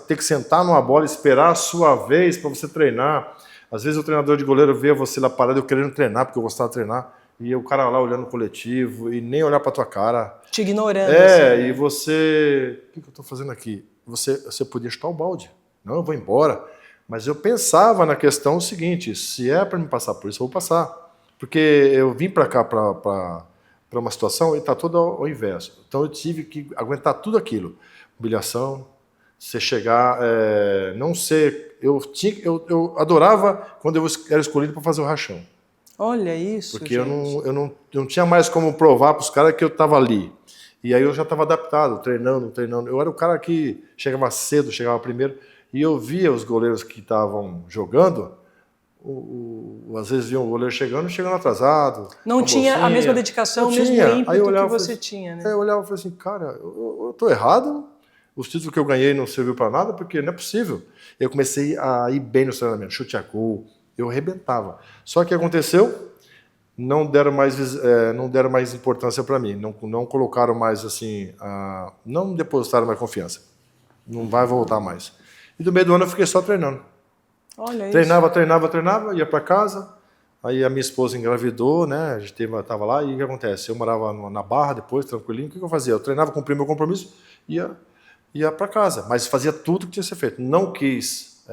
ter que sentar numa bola e esperar a sua vez para você treinar. Às vezes o treinador de goleiro vê você lá parado, eu querendo treinar, porque eu gostava de treinar, e o cara lá olhando o coletivo e nem olhar para tua cara. Te ignorando. Assim, e você... O que eu estou fazendo aqui? Você podia chutar o balde. Não, eu vou embora. Mas eu pensava na questão seguinte, se é para me passar por isso, eu vou passar. Porque eu vim para cá, para uma situação, e está tudo ao inverso. Então eu tive que aguentar tudo aquilo. Humilhação, você chegar, não ser... Eu adorava quando eu era escolhido para fazer o rachão. Olha isso, porque gente. eu não tinha mais como provar para os caras que eu estava ali. E aí eu já estava adaptado, treinando. Eu era o cara que chegava cedo, chegava primeiro, e eu via os goleiros que estavam jogando, às vezes viam o goleiro chegando atrasado. Não tinha a mesma dedicação, o mesmo ímpeto que você tinha, né? Eu olhava e falei assim, cara, eu estou errado, os títulos que eu ganhei não serviu para nada, porque não é possível. Eu comecei a ir bem no treinamento, chute a gol, eu arrebentava. Só que aconteceu, não deram mais importância para mim, não colocaram mais assim, não depositaram mais confiança. Não vai voltar mais. E do meio do ano eu fiquei só treinando. Olha treinava, ia para casa. Aí a minha esposa engravidou, né? A gente estava lá, e o que acontece? Eu morava na Barra depois, tranquilinho. O que eu fazia? Eu treinava, cumpria meu compromisso, ia para casa. Mas fazia tudo que tinha que ser feito. Não quis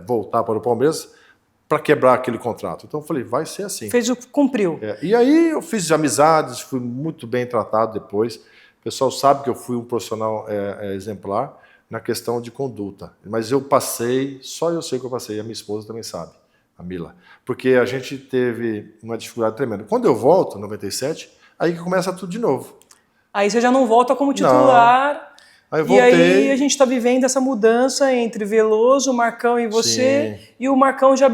voltar para o Palmeiras para quebrar aquele contrato. Então eu falei, vai ser assim. Cumpriu. E aí eu fiz amizades, fui muito bem tratado depois. O pessoal sabe que eu fui um profissional exemplar na questão de conduta. Mas eu passei, só eu sei que eu passei, e a minha esposa também sabe, a Mila. Porque a gente teve uma dificuldade tremenda. Quando eu volto, em 97, aí que começa tudo de novo. Aí você já não volta como titular... Não. Aí eu voltei. E aí a gente está vivendo essa mudança entre Veloso, Marcão e você, sim. E o Marcão já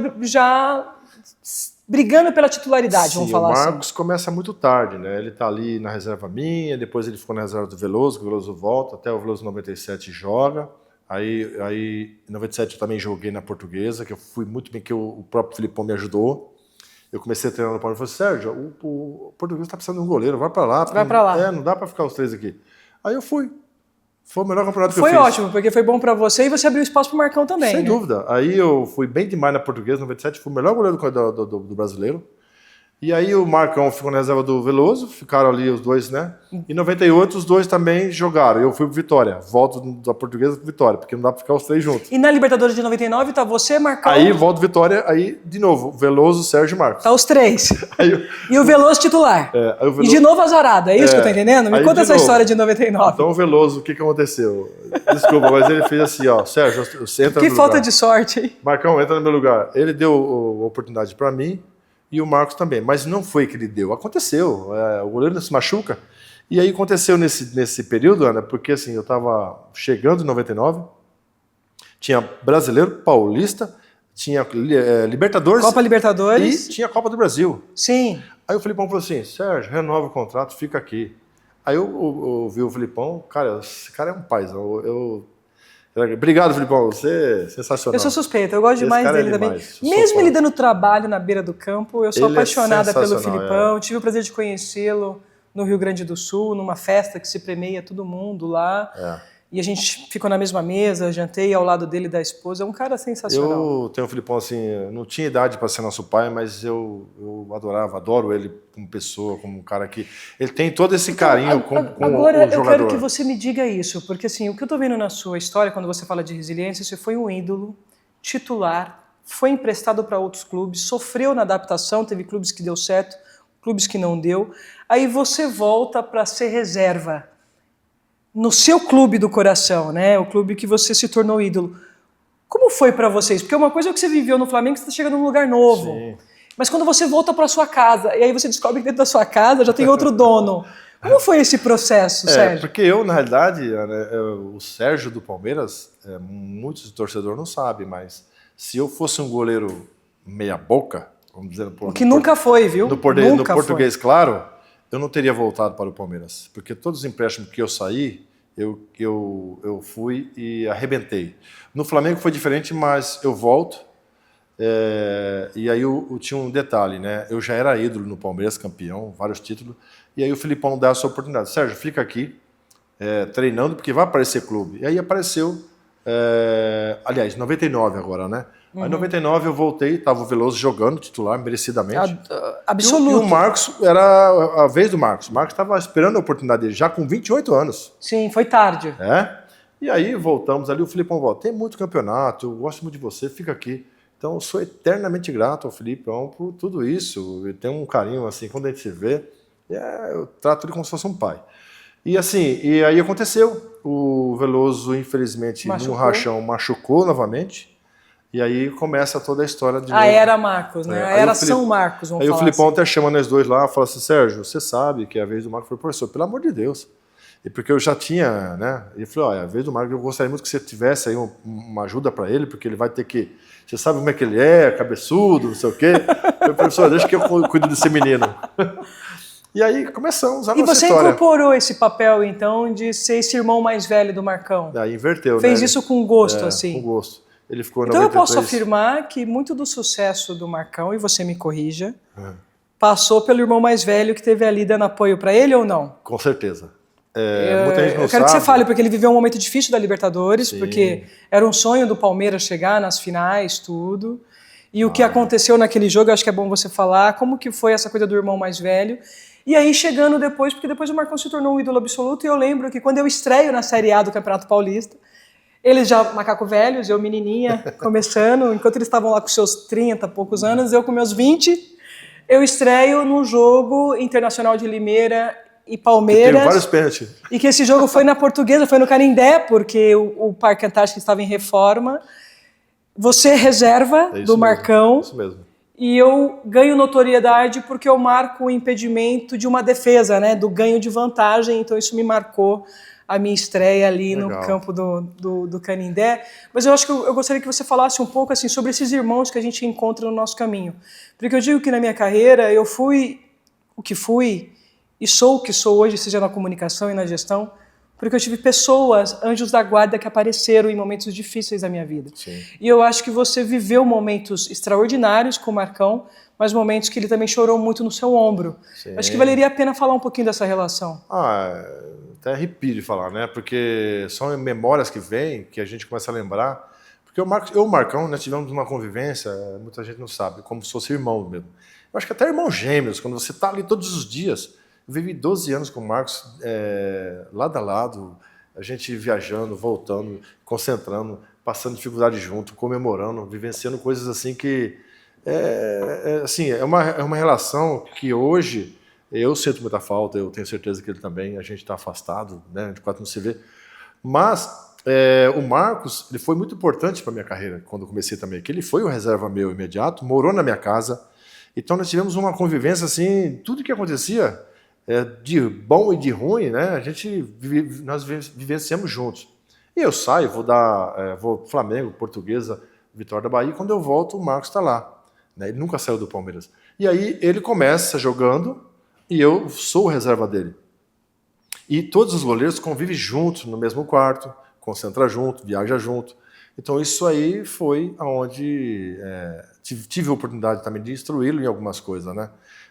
brigando pela titularidade, sim, vamos falar assim. O Marcos começa muito tarde, né? Ele está ali na reserva minha, depois ele ficou na reserva do Veloso, que o Veloso volta, até o Veloso 97 joga. Aí em 97 eu também joguei na Portuguesa, que eu fui muito bem, que o próprio Filipão me ajudou. Eu comecei a treinar no Palmeiras e falei, Sérgio, o Portuguesa está precisando de um goleiro, vai para lá. Vai para lá. Não dá para ficar os três aqui. Aí eu fui. Foi o melhor campeonato que eu fiz. Foi ótimo, porque foi bom para você e você abriu espaço para o Marcão também. Sem dúvida. Aí eu fui bem demais na Portuguesa, 97, fui o melhor goleiro do brasileiro. E aí o Marcão ficou na reserva do Veloso, ficaram ali os dois, né? Em 98 os dois também jogaram. Eu fui pro Vitória. Volto da Portuguesa pro Vitória, porque não dá para ficar os três juntos. E na Libertadores de 99 tá você, Marcão... Aí volto Vitória, aí de novo, Veloso, Sérgio e Marcos. Tá os três. E o Veloso titular. Aí o Veloso... E de novo azarado, é isso que eu tô entendendo? Me conta essa história de 99. Então o Veloso, o que aconteceu? Desculpa, mas ele fez assim, ó, Sérgio, você entra no meu lugar. Que falta de sorte, hein? Marcão, entra no meu lugar. Ele deu a oportunidade para mim, e o Marcos também, mas não foi que ele deu, aconteceu, o goleiro não se machuca, e aí aconteceu nesse período, Ana, porque assim, eu estava chegando em 99, tinha Brasileiro, Paulista, tinha Libertadores, Copa Libertadores e tinha Copa do Brasil. Sim. Aí o Filipão falou assim, Sérgio, renova o contrato, fica aqui. Aí eu vi o Filipão, cara, esse cara é um paizão, Obrigado, Filipão, você é sensacional. Eu sou suspeita, eu gosto demais dele também. Mesmo ele dando trabalho na beira do campo, eu sou apaixonada pelo Filipão. Tive o prazer de conhecê-lo no Rio Grande do Sul, numa festa que se premia todo mundo lá. E a gente ficou na mesma mesa, jantei ao lado dele e da esposa. É um cara sensacional. Eu tenho o Filipão assim, não tinha idade para ser nosso pai, mas eu adoro ele como pessoa, como um cara que... Ele tem todo esse carinho com agora, o jogador. eu quero que você me diga isso, porque assim, o que eu estou vendo na sua história, quando você fala de resiliência, você foi um ídolo, titular, foi emprestado para outros clubes, sofreu na adaptação, teve clubes que deu certo, clubes que não deu. Aí você volta para ser reserva no seu clube do coração, né? O clube que você se tornou ídolo. Como foi para vocês? Porque uma coisa é o que você viveu no Flamengo, você está chegando num lugar novo. Sim. Mas quando você volta para sua casa, e aí você descobre que dentro da sua casa já tem outro dono. Como foi esse processo, Sérgio? Porque eu, na realidade, o Sérgio do Palmeiras, muitos torcedores não sabem, mas se eu fosse um goleiro meia boca, vamos dizer... O que nunca foi, viu? No português, claro, eu não teria voltado para o Palmeiras. Porque todos os empréstimos que eu saí, eu fui e arrebentei. No Flamengo foi diferente, mas eu volto. E aí eu tinha um detalhe, né? Eu já era ídolo no Palmeiras, campeão, vários títulos. E aí o Filipão dá essa oportunidade. Sérgio, fica aqui treinando, porque vai aparecer clube. E aí apareceu, aliás, 99 agora, né? Aí em 99 eu voltei, estava o Veloso jogando, titular, merecidamente. Absoluto. E o Marcos, era a vez do Marcos. O Marcos estava esperando a oportunidade dele, já com 28 anos. Sim, foi tarde. E aí voltamos ali, o Filipão volta. Tem muito campeonato, eu gosto muito de você, fica aqui. Então eu sou eternamente grato ao Filipão por tudo isso. Eu tenho um carinho, assim, quando a gente se vê, eu trato ele como se fosse um pai. E assim, e aí aconteceu. O Veloso, infelizmente, num rachão, machucou novamente. E aí começa toda a história de novo. Era Marcos, né? Era São Marcos, vamos falar. Aí o Filipão assim. até chama nós dois lá e fala assim, Sérgio, você sabe que é a vez do Marcos. Eu falei, professor, pelo amor de Deus. E porque eu já tinha, né? Ele falou, olha, a vez do Marcos, eu gostaria muito que você tivesse aí uma ajuda para ele, porque ele vai ter que... Você sabe como é que ele é, cabeçudo, não sei o quê. Eu falei, professor, deixa que eu cuido desse menino. E aí começamos a nossa história. E você incorporou esse papel, então, de ser esse irmão mais velho do Marcão? Aí inverteu, Fez né? isso com gosto, assim? Com gosto. Ele ficou em então 93. eu posso afirmar que muito do sucesso do Marcão, e você me corrija, passou pelo irmão mais velho que teve ali dando apoio para ele ou não? Com certeza. Muita gente não eu quero sabe. que você fale, porque ele viveu um momento difícil da Libertadores, Sim. porque era um sonho do Palmeiras chegar nas finais, tudo. E o que aconteceu naquele jogo, eu acho que é bom você falar, como que foi essa coisa do irmão mais velho. E aí chegando depois, porque depois o Marcão se tornou um ídolo absoluto, e eu lembro que quando eu estreio na Série A do Campeonato Paulista, eles já macaco velhos, eu menininha, começando, enquanto eles estavam lá com seus 30 e poucos anos, eu com meus 20, eu estreio num jogo Internacional de Limeira e Palmeiras. Tem vários pênaltis. E que esse jogo foi na Portuguesa, foi no Canindé, porque o Parque Antártico estava em reforma. Você reserva do Marcão. Isso mesmo. E eu ganho notoriedade porque eu marco o impedimento de uma defesa, né? Do ganho de vantagem, então isso me marcou a minha estreia ali no campo do Canindé. Mas eu acho que eu gostaria que você falasse um pouco assim, sobre esses irmãos que a gente encontra no nosso caminho. Porque eu digo que na minha carreira eu fui o que fui e sou o que sou hoje, seja na comunicação e na gestão, porque eu tive pessoas, anjos da guarda, que apareceram em momentos difíceis da minha vida. Sim. E eu acho que você viveu momentos extraordinários com o Marcão, mas momentos que ele também chorou muito no seu ombro. Sim. Acho que valeria a pena falar um pouquinho dessa relação. Até arrepio de falar, né? Porque são memórias que vêm, que a gente começa a lembrar. Porque eu e o Marcão, nós tivemos uma convivência, muita gente não sabe, como se fosse irmão mesmo. Eu acho que até irmãos gêmeos, quando você está ali todos os dias. Eu vivi 12 anos com o Marcos, lado a lado, a gente viajando, voltando, concentrando, passando dificuldade junto, comemorando, vivenciando coisas assim que... é uma relação que hoje eu sinto muita falta, eu tenho certeza que ele também, a gente está afastado, né, de quase não se vê. Mas o Marcos, ele foi muito importante para a minha carreira, quando eu comecei também, que ele foi o reserva meu imediato, morou na minha casa, então nós tivemos uma convivência assim, tudo que acontecia... de bom e de ruim, né? Nós vivenciamos juntos. E eu saio, vou Flamengo, Portuguesa, Vitória da Bahia, e quando eu volto, o Marcos está lá. Né? Ele nunca saiu do Palmeiras. E aí ele começa jogando e eu sou o reserva dele. E todos os goleiros convivem juntos no mesmo quarto, concentram junto, viajam junto. Então isso aí foi aonde tive a oportunidade também de instruí-lo em algumas coisas, né?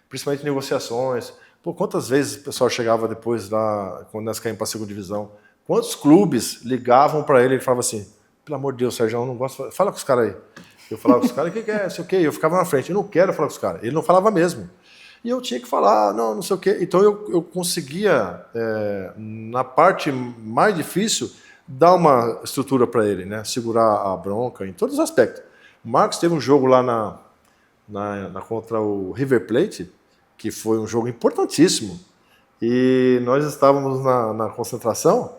Principalmente negociações. Pô, quantas vezes o pessoal chegava depois lá, quando nós caímos para a segunda divisão, Quantos clubes ligavam para ele e falava assim, pelo amor de Deus, Sérgio, eu não gosto, fala com os caras aí. Eu falava com os caras, o que é, não sei o quê, eu ficava na frente, eu não quero falar com os caras. Ele não falava mesmo. E eu tinha que falar, não sei o quê. Então eu conseguia, na parte mais difícil, dar uma estrutura para ele, né? Segurar a bronca em todos os aspectos. O Marcos teve um jogo lá contra o River Plate, que foi um jogo importantíssimo. E nós estávamos na concentração.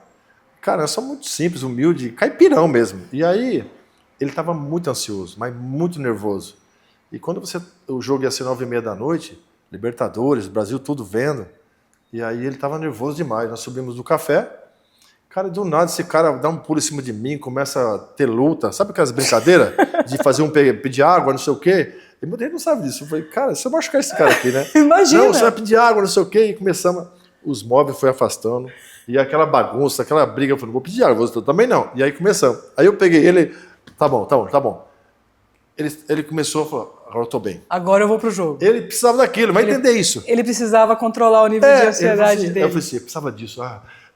Cara, eu sou muito simples, humilde, caipirão mesmo. E aí, ele estava muito ansioso, mas muito nervoso. E quando o jogo ia ser 9h30 da noite, Libertadores, Brasil tudo vendo, e aí ele estava nervoso demais. Nós subimos do café, cara, do nada esse cara dá um pulo em cima de mim, começa a ter luta. Sabe aquelas brincadeiras de fazer pedir água, não sei o quê? Ele não sabe disso. Eu falei, cara, se eu machucar esse cara aqui, né? Imagina! Não, você vai pedir água, não sei o quê. E começamos, os móveis foi afastando. E aquela bagunça, aquela briga, eu falei, vou pedir água, você também não. E aí começamos. Aí eu peguei ele, tá bom. Ele começou a falar, agora eu tô bem. Agora eu vou pro jogo. Ele precisava daquilo, vai entender isso. Ele precisava controlar o nível de ansiedade assim, dele. Eu falei assim, eu precisava disso.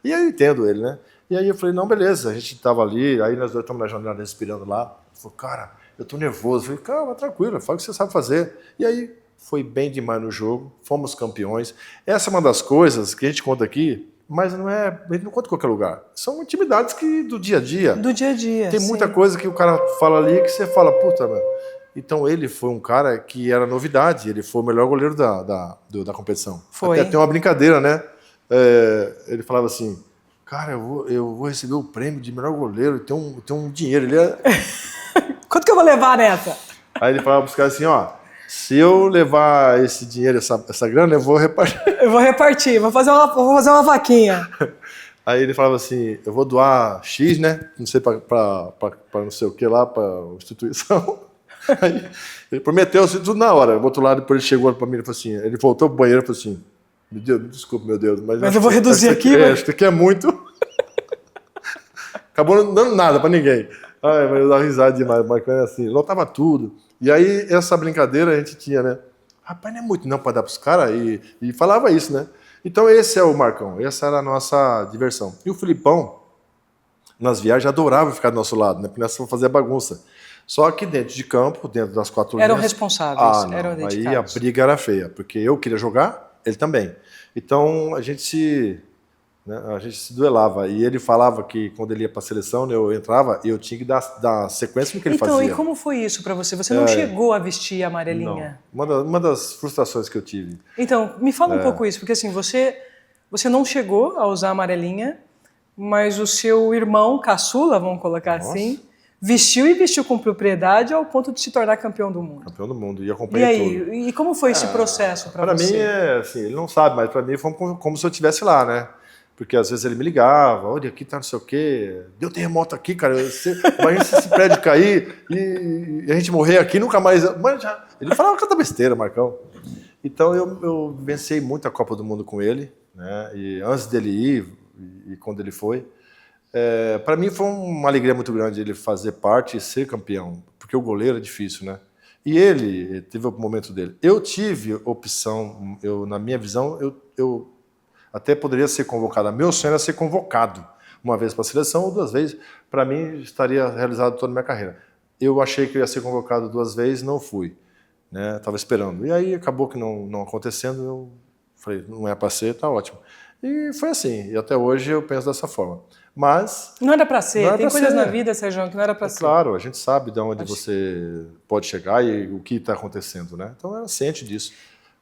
E aí eu entendo ele, né? E aí eu falei, não, beleza, a gente tava ali, aí nós dois estamos na janela respirando lá. Ele falou, cara, eu tô nervoso. Eu falei, calma, tranquilo, fala o que você sabe fazer. E aí foi bem demais no jogo, fomos campeões. Essa é uma das coisas que a gente conta aqui, mas a gente não conta em qualquer lugar. São intimidades do dia a dia. Do dia a dia, Tem muita coisa que o cara fala ali que você fala, puta, meu. Então ele foi um cara que era novidade, ele foi o melhor goleiro da competição. Foi. Até tem uma brincadeira, né? Ele falava assim, cara, eu vou receber o prêmio de melhor goleiro, tem um dinheiro. Quanto que eu vou levar nessa? Aí ele falava para os caras assim, ó, se eu levar esse dinheiro, essa grana, eu vou repartir. Eu vou repartir, vou fazer uma vaquinha. Aí ele falava assim, eu vou doar X, né? Não sei, para não sei o que lá, para instituição. Aí ele prometeu assim, tudo na hora. Do outro lado, depois ele chegou para mim e falou assim, ele voltou pro banheiro e falou assim, meu Deus, desculpa, meu Deus. Mas eu vou reduzir aqui, acho que aqui é muito. Acabou não dando nada para ninguém. Ai, mas eu dava risada demais, mas assim, lotava tudo. E aí, essa brincadeira a gente tinha, né? Rapaz, não é muito não para dar pros caras. E falava isso, né? Então esse é o Marcão, essa era a nossa diversão. E o Filipão, nas viagens, adorava ficar do nosso lado, né? Porque nós fomos fazer bagunça. Só que dentro de campo, dentro das quatro linhas... Eram responsáveis, eram dedicados. Aí a briga era feia, porque eu queria jogar, ele também. Então a gente se duelava. E ele falava que quando ele ia para a seleção, né, eu entrava e eu tinha que dar sequência no que ele fazia. Então, e como foi isso para você? Você não chegou a vestir a amarelinha? Não. Uma das frustrações que eu tive. Então, me fala um pouco isso, porque assim, você não chegou a usar a amarelinha, mas o seu irmão caçula, vamos colocar assim, vestiu com propriedade ao ponto de se tornar campeão do mundo. Campeão do mundo, e acompanhei tudo. E como foi esse processo para você? Para mim, assim, ele não sabe, mas para mim foi como se eu estivesse lá, né? Porque às vezes ele me ligava, olha, aqui tá não sei o quê, deu terremoto aqui, cara, imagina se esse prédio cair e a gente morrer aqui, nunca mais... Ele falava cada besteira, Marcão. Então eu vencei muito a Copa do Mundo com ele, né? E antes dele ir, e quando ele foi, para mim foi uma alegria muito grande ele fazer parte e ser campeão, porque o goleiro é difícil, né? E ele teve o momento dele. Eu tive opção, na minha visão, eu até poderia ser convocado. Meu sonho era ser convocado uma vez para a seleção ou 2 vezes. Para mim, estaria realizado toda a minha carreira. Eu achei que eu ia ser convocado 2 vezes, não fui. Estava esperando. E aí acabou que não acontecendo. Eu falei, não é para ser, tá ótimo. E foi assim. E até hoje eu penso dessa forma. Mas... Não era para ser. Tem coisas na vida, Sérgio, que não era para ser. Claro, a gente sabe de onde você pode chegar e o que está acontecendo, né? Então, era ciente disso.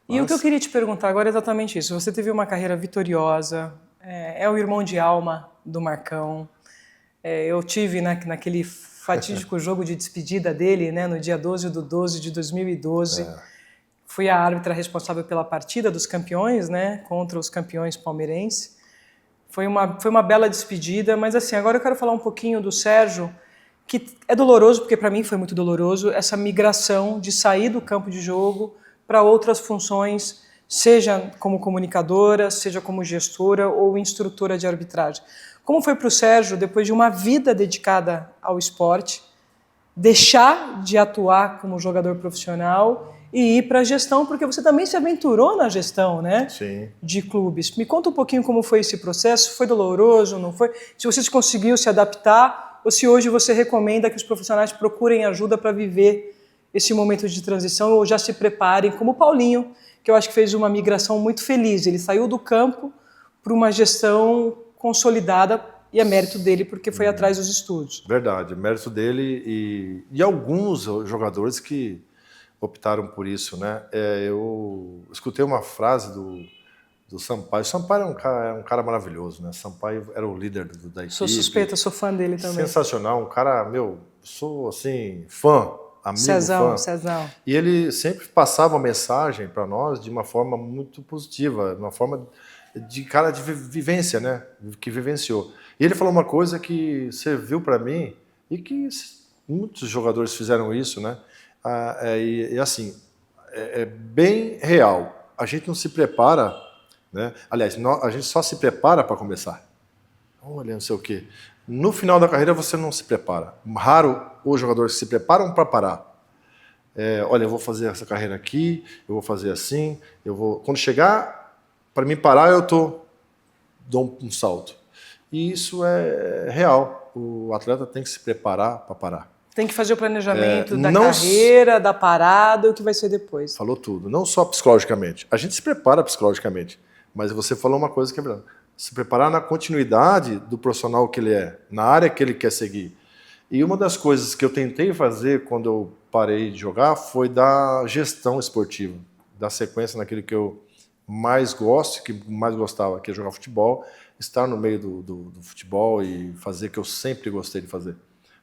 E o que eu queria te perguntar agora é exatamente isso. Você teve uma carreira vitoriosa, é o irmão de alma do Marcão. Eu tive naquele fatídico jogo de despedida dele, né, no dia 12/12 de 2012. Fui a árbitra responsável pela partida dos campeões, né, contra os campeões palmeirenses. Foi uma bela despedida, mas assim, agora eu quero falar um pouquinho do Sérgio, que é doloroso, porque para mim foi muito doloroso, essa migração de sair do campo de jogo para outras funções, seja como comunicadora, seja como gestora ou instrutora de arbitragem. Como foi para o Sérgio, depois de uma vida dedicada ao esporte, deixar de atuar como jogador profissional e ir para a gestão, porque você também se aventurou na gestão, né? Sim. De clubes. Me conta um pouquinho como foi esse processo, foi doloroso, não foi? Se você conseguiu se adaptar, ou se hoje você recomenda que os profissionais procurem ajuda para viver esse momento de transição ou já se preparem, como o Paulinho, que eu acho que fez uma migração muito feliz. Ele saiu do campo para uma gestão consolidada e é mérito dele porque foi atrás dos estudos. Verdade, mérito dele e alguns jogadores que optaram por isso, né? Eu escutei uma frase do Sampaio. Sampaio é um cara maravilhoso, né? Sampaio era o líder da equipe. Sou suspeita, sou fã dele também. Sensacional, um cara, sou assim, fã, amigo, fã. Cezão. E ele sempre passava uma mensagem para nós de uma forma muito positiva, uma forma de cara de vivência, né? Que vivenciou. E ele falou uma coisa que serviu para mim e que muitos jogadores fizeram isso, né? Assim, é bem real. A gente não se prepara, né? Aliás, a gente só se prepara para começar. Olha, não sei o quê. No final da carreira você não se prepara. Raro os jogadores que se preparam para parar. Olha, eu vou fazer essa carreira aqui, eu vou fazer assim, quando chegar para mim parar, dou um salto. E isso é real. O atleta tem que se preparar para parar. Tem que fazer o planejamento da carreira, da parada, o que vai ser depois. Falou tudo. Não só psicologicamente. A gente se prepara psicologicamente. Mas você falou uma coisa que é verdade. Se preparar na continuidade do profissional que ele é, na área que ele quer seguir. E uma das coisas que eu tentei fazer quando eu parei de jogar foi dar gestão esportiva, dar sequência naquilo que eu mais gosto, que mais gostava, que é jogar futebol, estar no meio do futebol e fazer o que eu sempre gostei de fazer.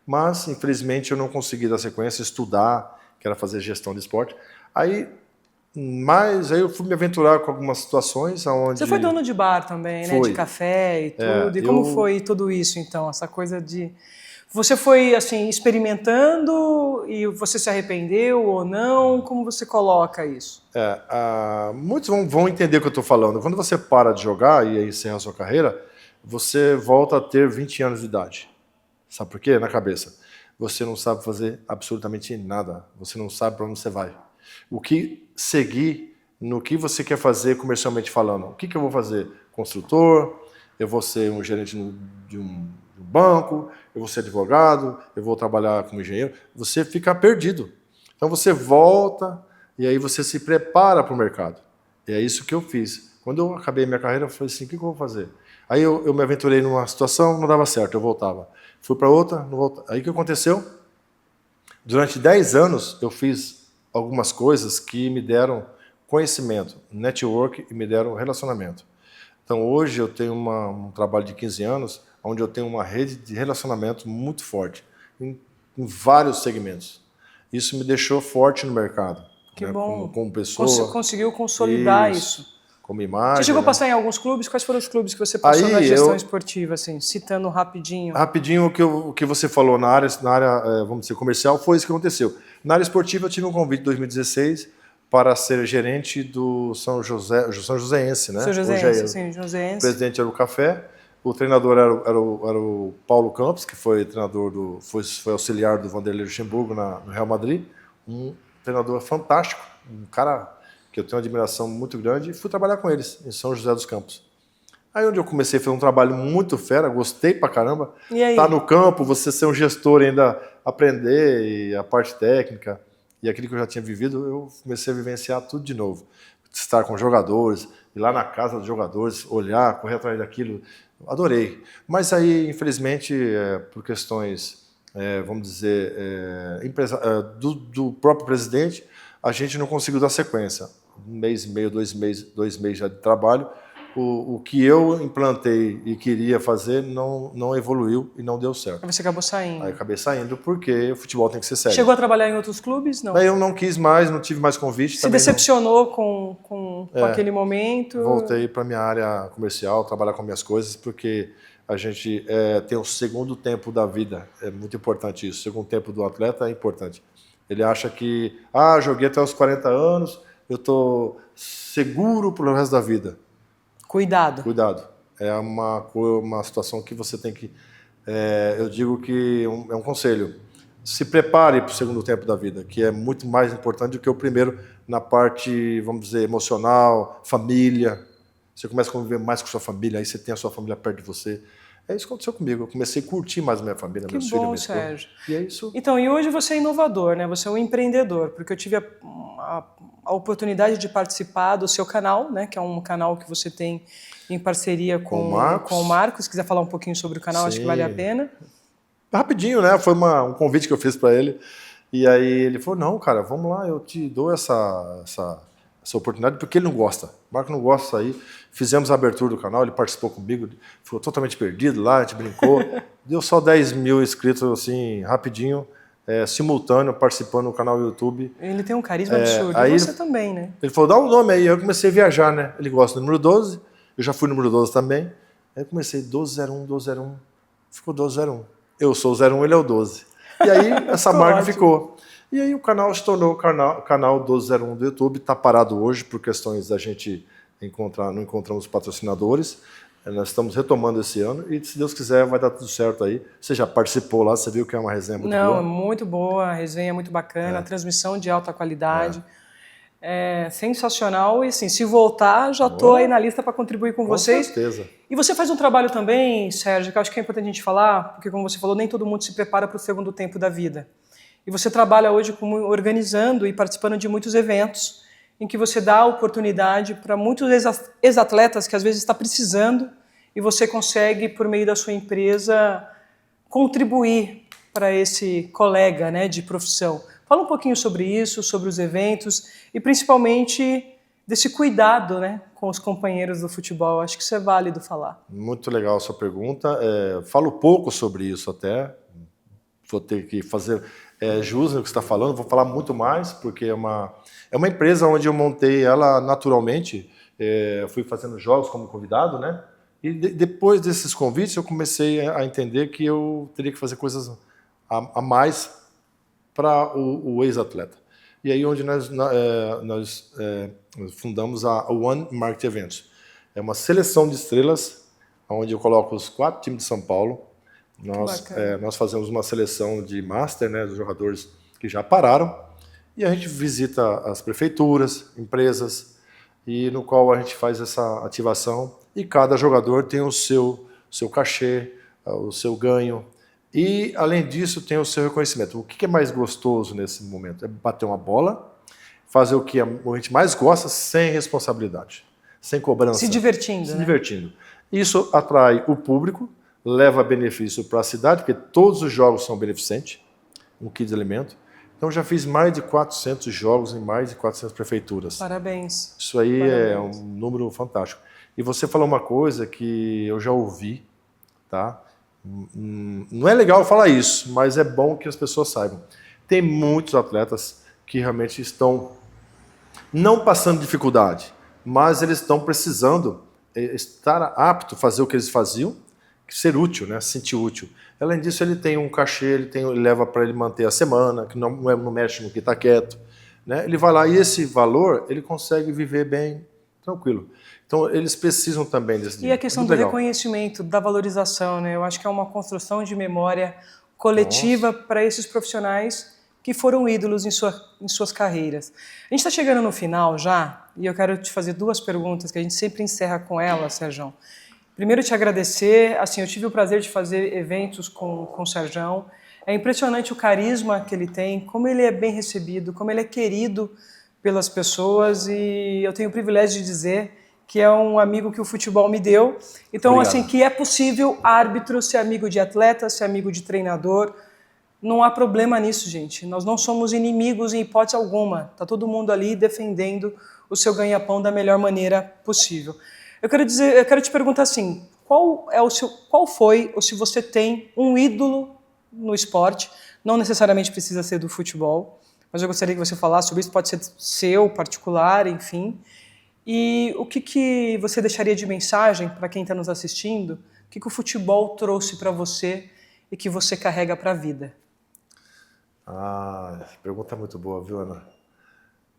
Mas, infelizmente, eu não consegui dar sequência, estudar, que era fazer gestão de esporte. Mas aí eu fui me aventurar com algumas situações onde... Você foi dono de bar também, né? De café e tudo. E como foi tudo isso, então? Essa coisa de... Você foi, assim, experimentando e você se arrependeu ou não? Como você coloca isso? Muitos vão entender o que eu estou falando. Quando você para de jogar e encerra a sua carreira, você volta a ter 20 anos de idade. Sabe por quê? Na cabeça. Você não sabe fazer absolutamente nada. Você não sabe para onde você vai. O que seguir, no que você quer fazer comercialmente falando. O que eu vou fazer? Construtor, eu vou ser um gerente de um banco, eu vou ser advogado, eu vou trabalhar como engenheiro. Você fica perdido. Então você volta e aí você se prepara para o mercado. E é isso que eu fiz. Quando eu acabei minha carreira, eu falei assim, o que eu vou fazer? Aí eu me aventurei numa situação, não dava certo, eu voltava. Fui para outra, não voltava. Aí o que aconteceu? Durante 10 anos, eu fiz algumas coisas que me deram conhecimento, network e me deram relacionamento. Então hoje eu tenho um trabalho de 15 anos, onde eu tenho uma rede de relacionamento muito forte, em vários segmentos. Isso me deixou forte no mercado. Que bom. Como pessoa. Conseguiu consolidar isso. Como imagem. Você chegou a passar em alguns clubes? Quais foram os clubes que você passou na gestão esportiva, assim, citando rapidinho? Rapidinho, o que você falou na área, vamos dizer, comercial, foi isso que aconteceu. Na área esportiva, eu tive um convite em 2016 para ser gerente do São Joséense, né? São Joséense, sim, Joséense. O presidente era o Café, o treinador era o Paulo Campos, que foi treinador foi auxiliar do Vanderlei Luxemburgo no Real Madrid, um treinador fantástico, um cara que eu tenho uma admiração muito grande, e fui trabalhar com eles em São José dos Campos. Aí onde eu comecei a fazer um trabalho muito fera, gostei pra caramba. E aí? Tá no campo, você ser um gestor ainda, aprender e a parte técnica e aquilo que eu já tinha vivido, eu comecei a vivenciar tudo de novo. Estar com jogadores, ir lá na casa dos jogadores, olhar, correr atrás daquilo, adorei. Mas aí, infelizmente, por questões, vamos dizer, do próprio presidente, a gente não conseguiu dar sequência. 1 mês e meio, 2 meses já de trabalho, o que eu implantei e queria fazer não evoluiu e não deu certo. Aí você acabou saindo. Aí acabei saindo porque o futebol tem que ser sério. Chegou a trabalhar em outros clubes? Não. Aí eu não quis mais, não tive mais convite. Se decepcionou com aquele momento? Voltei para minha área comercial, trabalhar com minhas coisas, porque a gente tem o segundo tempo da vida. É muito importante isso. O segundo tempo do atleta é importante. Ele acha que, joguei até os 40 anos, eu estou seguro pelo resto da vida. Cuidado. Cuidado. É uma situação que você tem que... eu digo que é um conselho. se prepare para o segundo tempo da vida, que é muito mais importante do que o primeiro na parte, vamos dizer, emocional, família. Você começa a conviver mais com sua família, aí você tem a sua família perto de você. É isso que aconteceu comigo. Eu comecei a curtir mais a minha família, meus filhos, minha esposa. Sérgio. E é isso. Então, e hoje você é inovador, né? Você é um empreendedor, porque eu tive a oportunidade de participar do seu canal, né? Que é um canal que você tem em parceria com o Marcos. Se quiser falar um pouquinho sobre o canal, Sim. Acho que vale a pena. Rapidinho, né? Foi um convite que eu fiz para ele. E aí ele falou, não, cara, vamos lá, eu te dou essa oportunidade, porque ele não gosta. O Marco não gosta aí. Fizemos a abertura do canal, ele participou comigo, ficou totalmente perdido lá, a gente brincou. Deu só 10 mil inscritos, assim, rapidinho, simultâneo, participando no canal do YouTube. Ele tem um carisma absurdo, e você também, né? Ele falou, dá um nome aí. Eu comecei a viajar, né? Ele gosta do número 12, eu já fui número 12 também. Aí eu comecei 1201, 1201, ficou 1201. Eu sou o 01, ele é o 12. E aí essa marca ficou. E aí o canal se tornou o canal 1201 do YouTube, está parado hoje por questões da gente não encontramos patrocinadores. Nós estamos retomando esse ano e, se Deus quiser, vai dar tudo certo aí. Você já participou lá, você viu que é uma resenha muito boa? Não, muito boa, a resenha é muito bacana, a transmissão de alta qualidade. É sensacional e, assim, se voltar, já estou aí na lista para contribuir com vocês. Com certeza. E você faz um trabalho também, Sérgio, que eu acho que é importante a gente falar, porque, como você falou, nem todo mundo se prepara para o segundo tempo da vida. E você trabalha hoje organizando e participando de muitos eventos em que você dá oportunidade para muitos ex-atletas que às vezes está precisando e você consegue, por meio da sua empresa, contribuir para esse colega, né, de profissão. Fala um pouquinho sobre isso, sobre os eventos e principalmente desse cuidado, né, com os companheiros do futebol. Acho que isso é válido falar. Muito legal a sua pergunta. Falo pouco sobre isso até. Vou ter que fazer jus no que você está falando. Vou falar muito mais, porque é uma empresa onde eu montei ela naturalmente. Fui fazendo jogos como convidado, né? E depois desses convites eu comecei a entender que eu teria que fazer coisas a mais para o ex-atleta. E aí onde nós fundamos a One Market Eventos. É uma seleção de estrelas, onde eu coloco os 4 times de São Paulo. Nós fazemos uma seleção de master, né, dos jogadores que já pararam, e a gente visita as prefeituras, empresas, e no qual a gente faz essa ativação, e cada jogador tem o seu cachê, o seu ganho, e além disso tem o seu reconhecimento. O que é mais gostoso nesse momento? É bater uma bola, fazer o que a gente mais gosta, sem responsabilidade, sem cobrança. Se divertindo. Se divertindo. Isso atrai o público, leva benefício para a cidade, porque todos os jogos são beneficentes, um kit de alimento. Então já fiz mais de 400 jogos em mais de 400 prefeituras. Parabéns. Isso aí é um número fantástico. E você falou uma coisa que eu já ouvi, tá? Não é legal falar isso, mas é bom que as pessoas saibam. Tem muitos atletas que realmente estão não passando dificuldade, mas eles estão precisando estar apto a fazer o que eles faziam, ser útil, né? Se sentir útil. Além disso, ele tem um cachê, ele leva para ele manter a semana, que não mexe no que está quieto. Né? Ele vai lá e esse valor, ele consegue viver bem, tranquilo. Então, eles precisam também desse dinheiro. E a questão do reconhecimento, da valorização, né? Eu acho que é uma construção de memória coletiva para esses profissionais que foram ídolos em suas carreiras. A gente está chegando no final já, e eu quero te fazer 2 perguntas que a gente sempre encerra com elas, Sérgio. Primeiro, te agradecer. Assim, eu tive o prazer de fazer eventos com o Sérgio. É impressionante o carisma que ele tem, como ele é bem recebido, como ele é querido pelas pessoas, e eu tenho o privilégio de dizer que é um amigo que o futebol me deu. Então, Obrigado. Assim, que é possível árbitro ser amigo de atleta, ser amigo de treinador. Não há problema nisso, gente. Nós não somos inimigos em hipótese alguma. Está todo mundo ali defendendo o seu ganha-pão da melhor maneira possível. Eu quero te perguntar assim, qual foi, ou se você tem um ídolo no esporte, não necessariamente precisa ser do futebol, mas eu gostaria que você falasse sobre isso, pode ser seu, particular, enfim. E o que você deixaria de mensagem para quem está nos assistindo? O que o futebol trouxe para você e que você carrega para a vida? Pergunta muito boa, viu, Ana?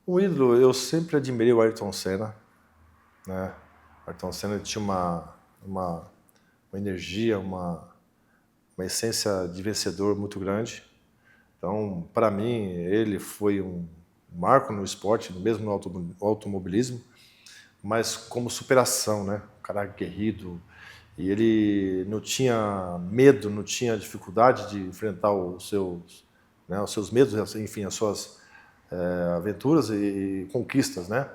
Um ídolo, eu sempre admirei o Ayrton Senna, né? O Ayrton Senna tinha uma energia, uma essência de vencedor muito grande. Então, para mim, ele foi um marco no esporte, mesmo no automobilismo, mas como superação, né? Um cara aguerrido, e ele não tinha medo, não tinha dificuldade de enfrentar os seus medos, enfim, as suas aventuras e conquistas, né?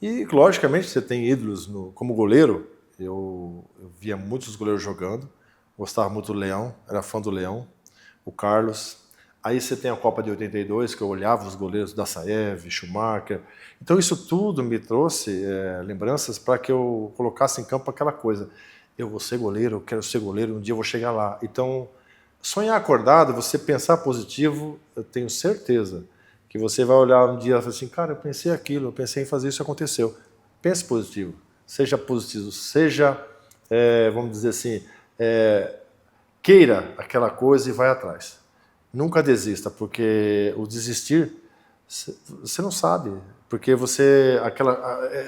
E, logicamente, você tem ídolos como goleiro. Eu via muitos goleiros jogando, gostava muito do Leão, era fã do Leão, o Carlos. Aí você tem a Copa de 82, que eu olhava os goleiros da Saev, Schumacher. Então isso tudo me trouxe lembranças para que eu colocasse em campo aquela coisa. Eu vou ser goleiro, eu quero ser goleiro, um dia eu vou chegar lá. Então, sonhar acordado, você pensar positivo, eu tenho certeza que você vai olhar um dia e falar assim, cara, eu pensei aquilo, eu pensei em fazer isso, aconteceu. Pense positivo, seja positivo, seja, vamos dizer assim, queira aquela coisa e vai atrás. Nunca desista, porque o desistir, você não sabe. Porque você,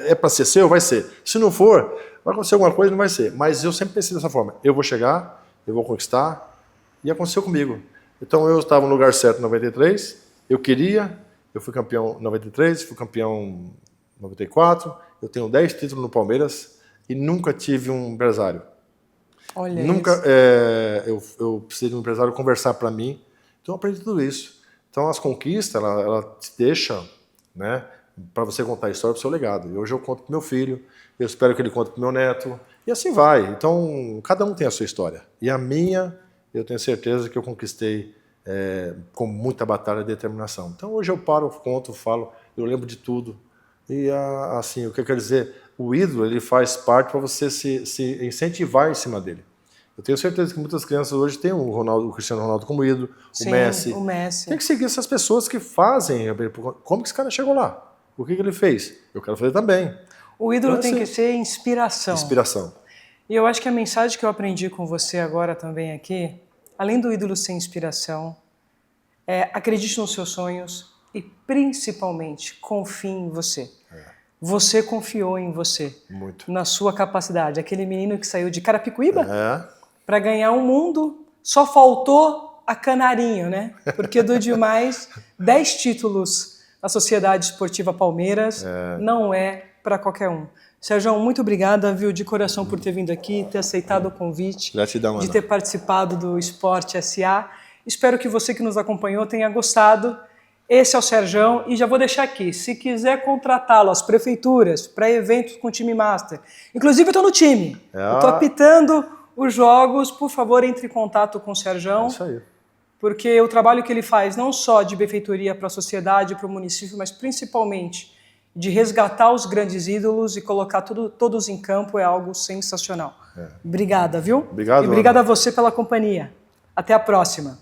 é para ser seu, vai ser. Se não for, vai acontecer alguma coisa, não vai ser. Mas eu sempre pensei dessa forma. Eu vou chegar, eu vou conquistar, e aconteceu comigo. Então eu estava no lugar certo em 93, eu queria, eu fui campeão em 93, fui campeão em 94, eu tenho 10 títulos no Palmeiras e nunca tive um empresário. Olha nunca eu precisei de um empresário conversar para mim. Então eu aprendi tudo isso. Então as conquistas, ela te deixa, né, para você contar a história do seu legado. E hoje eu conto para meu filho, eu espero que ele conte para meu neto, e assim vai. Então cada um tem a sua história. E a minha, eu tenho certeza que eu conquistei com muita batalha e determinação. Então hoje eu paro, conto, falo, eu lembro de tudo. E assim, o que eu quero dizer, o ídolo, ele faz parte para você se incentivar em cima dele. Eu tenho certeza que muitas crianças hoje têm o Cristiano Ronaldo como ídolo, Sim, o o Messi. Tem que seguir essas pessoas que fazem. Como que esse cara chegou lá? O que ele fez? Eu quero fazer também. O ídolo Então, tem assim, que ser inspiração. Inspiração. E eu acho que a mensagem que eu aprendi com você agora também aqui, além do ídolo ser inspiração, acredite nos seus sonhos e, principalmente, confie em você. Você confiou em você. Muito. Na sua capacidade. Aquele menino que saiu de Carapicuíba para É. ganhar um mundo, só faltou a canarinho, né? Porque do demais, 10 títulos na Sociedade Esportiva Palmeiras não é para qualquer um. Sérgio, muito obrigada, viu, de coração por ter vindo aqui, ter aceitado o convite, Gratidão, de Ana. ter participado do Esporte SA. Espero que você que nos acompanhou tenha gostado. Esse é o Sérgio e já vou deixar aqui, se quiser contratá-lo, as prefeituras, para eventos com time master. Inclusive eu estou no time, eu estou apitando os jogos, por favor entre em contato com o Sérgio. É isso aí. Porque o trabalho que ele faz, não só de benfeitoria para a sociedade, para o município, mas principalmente de resgatar os grandes ídolos e colocar todos em campo é algo sensacional. Obrigada, viu? Obrigado, e obrigada Ana. a você pela companhia. Até a próxima.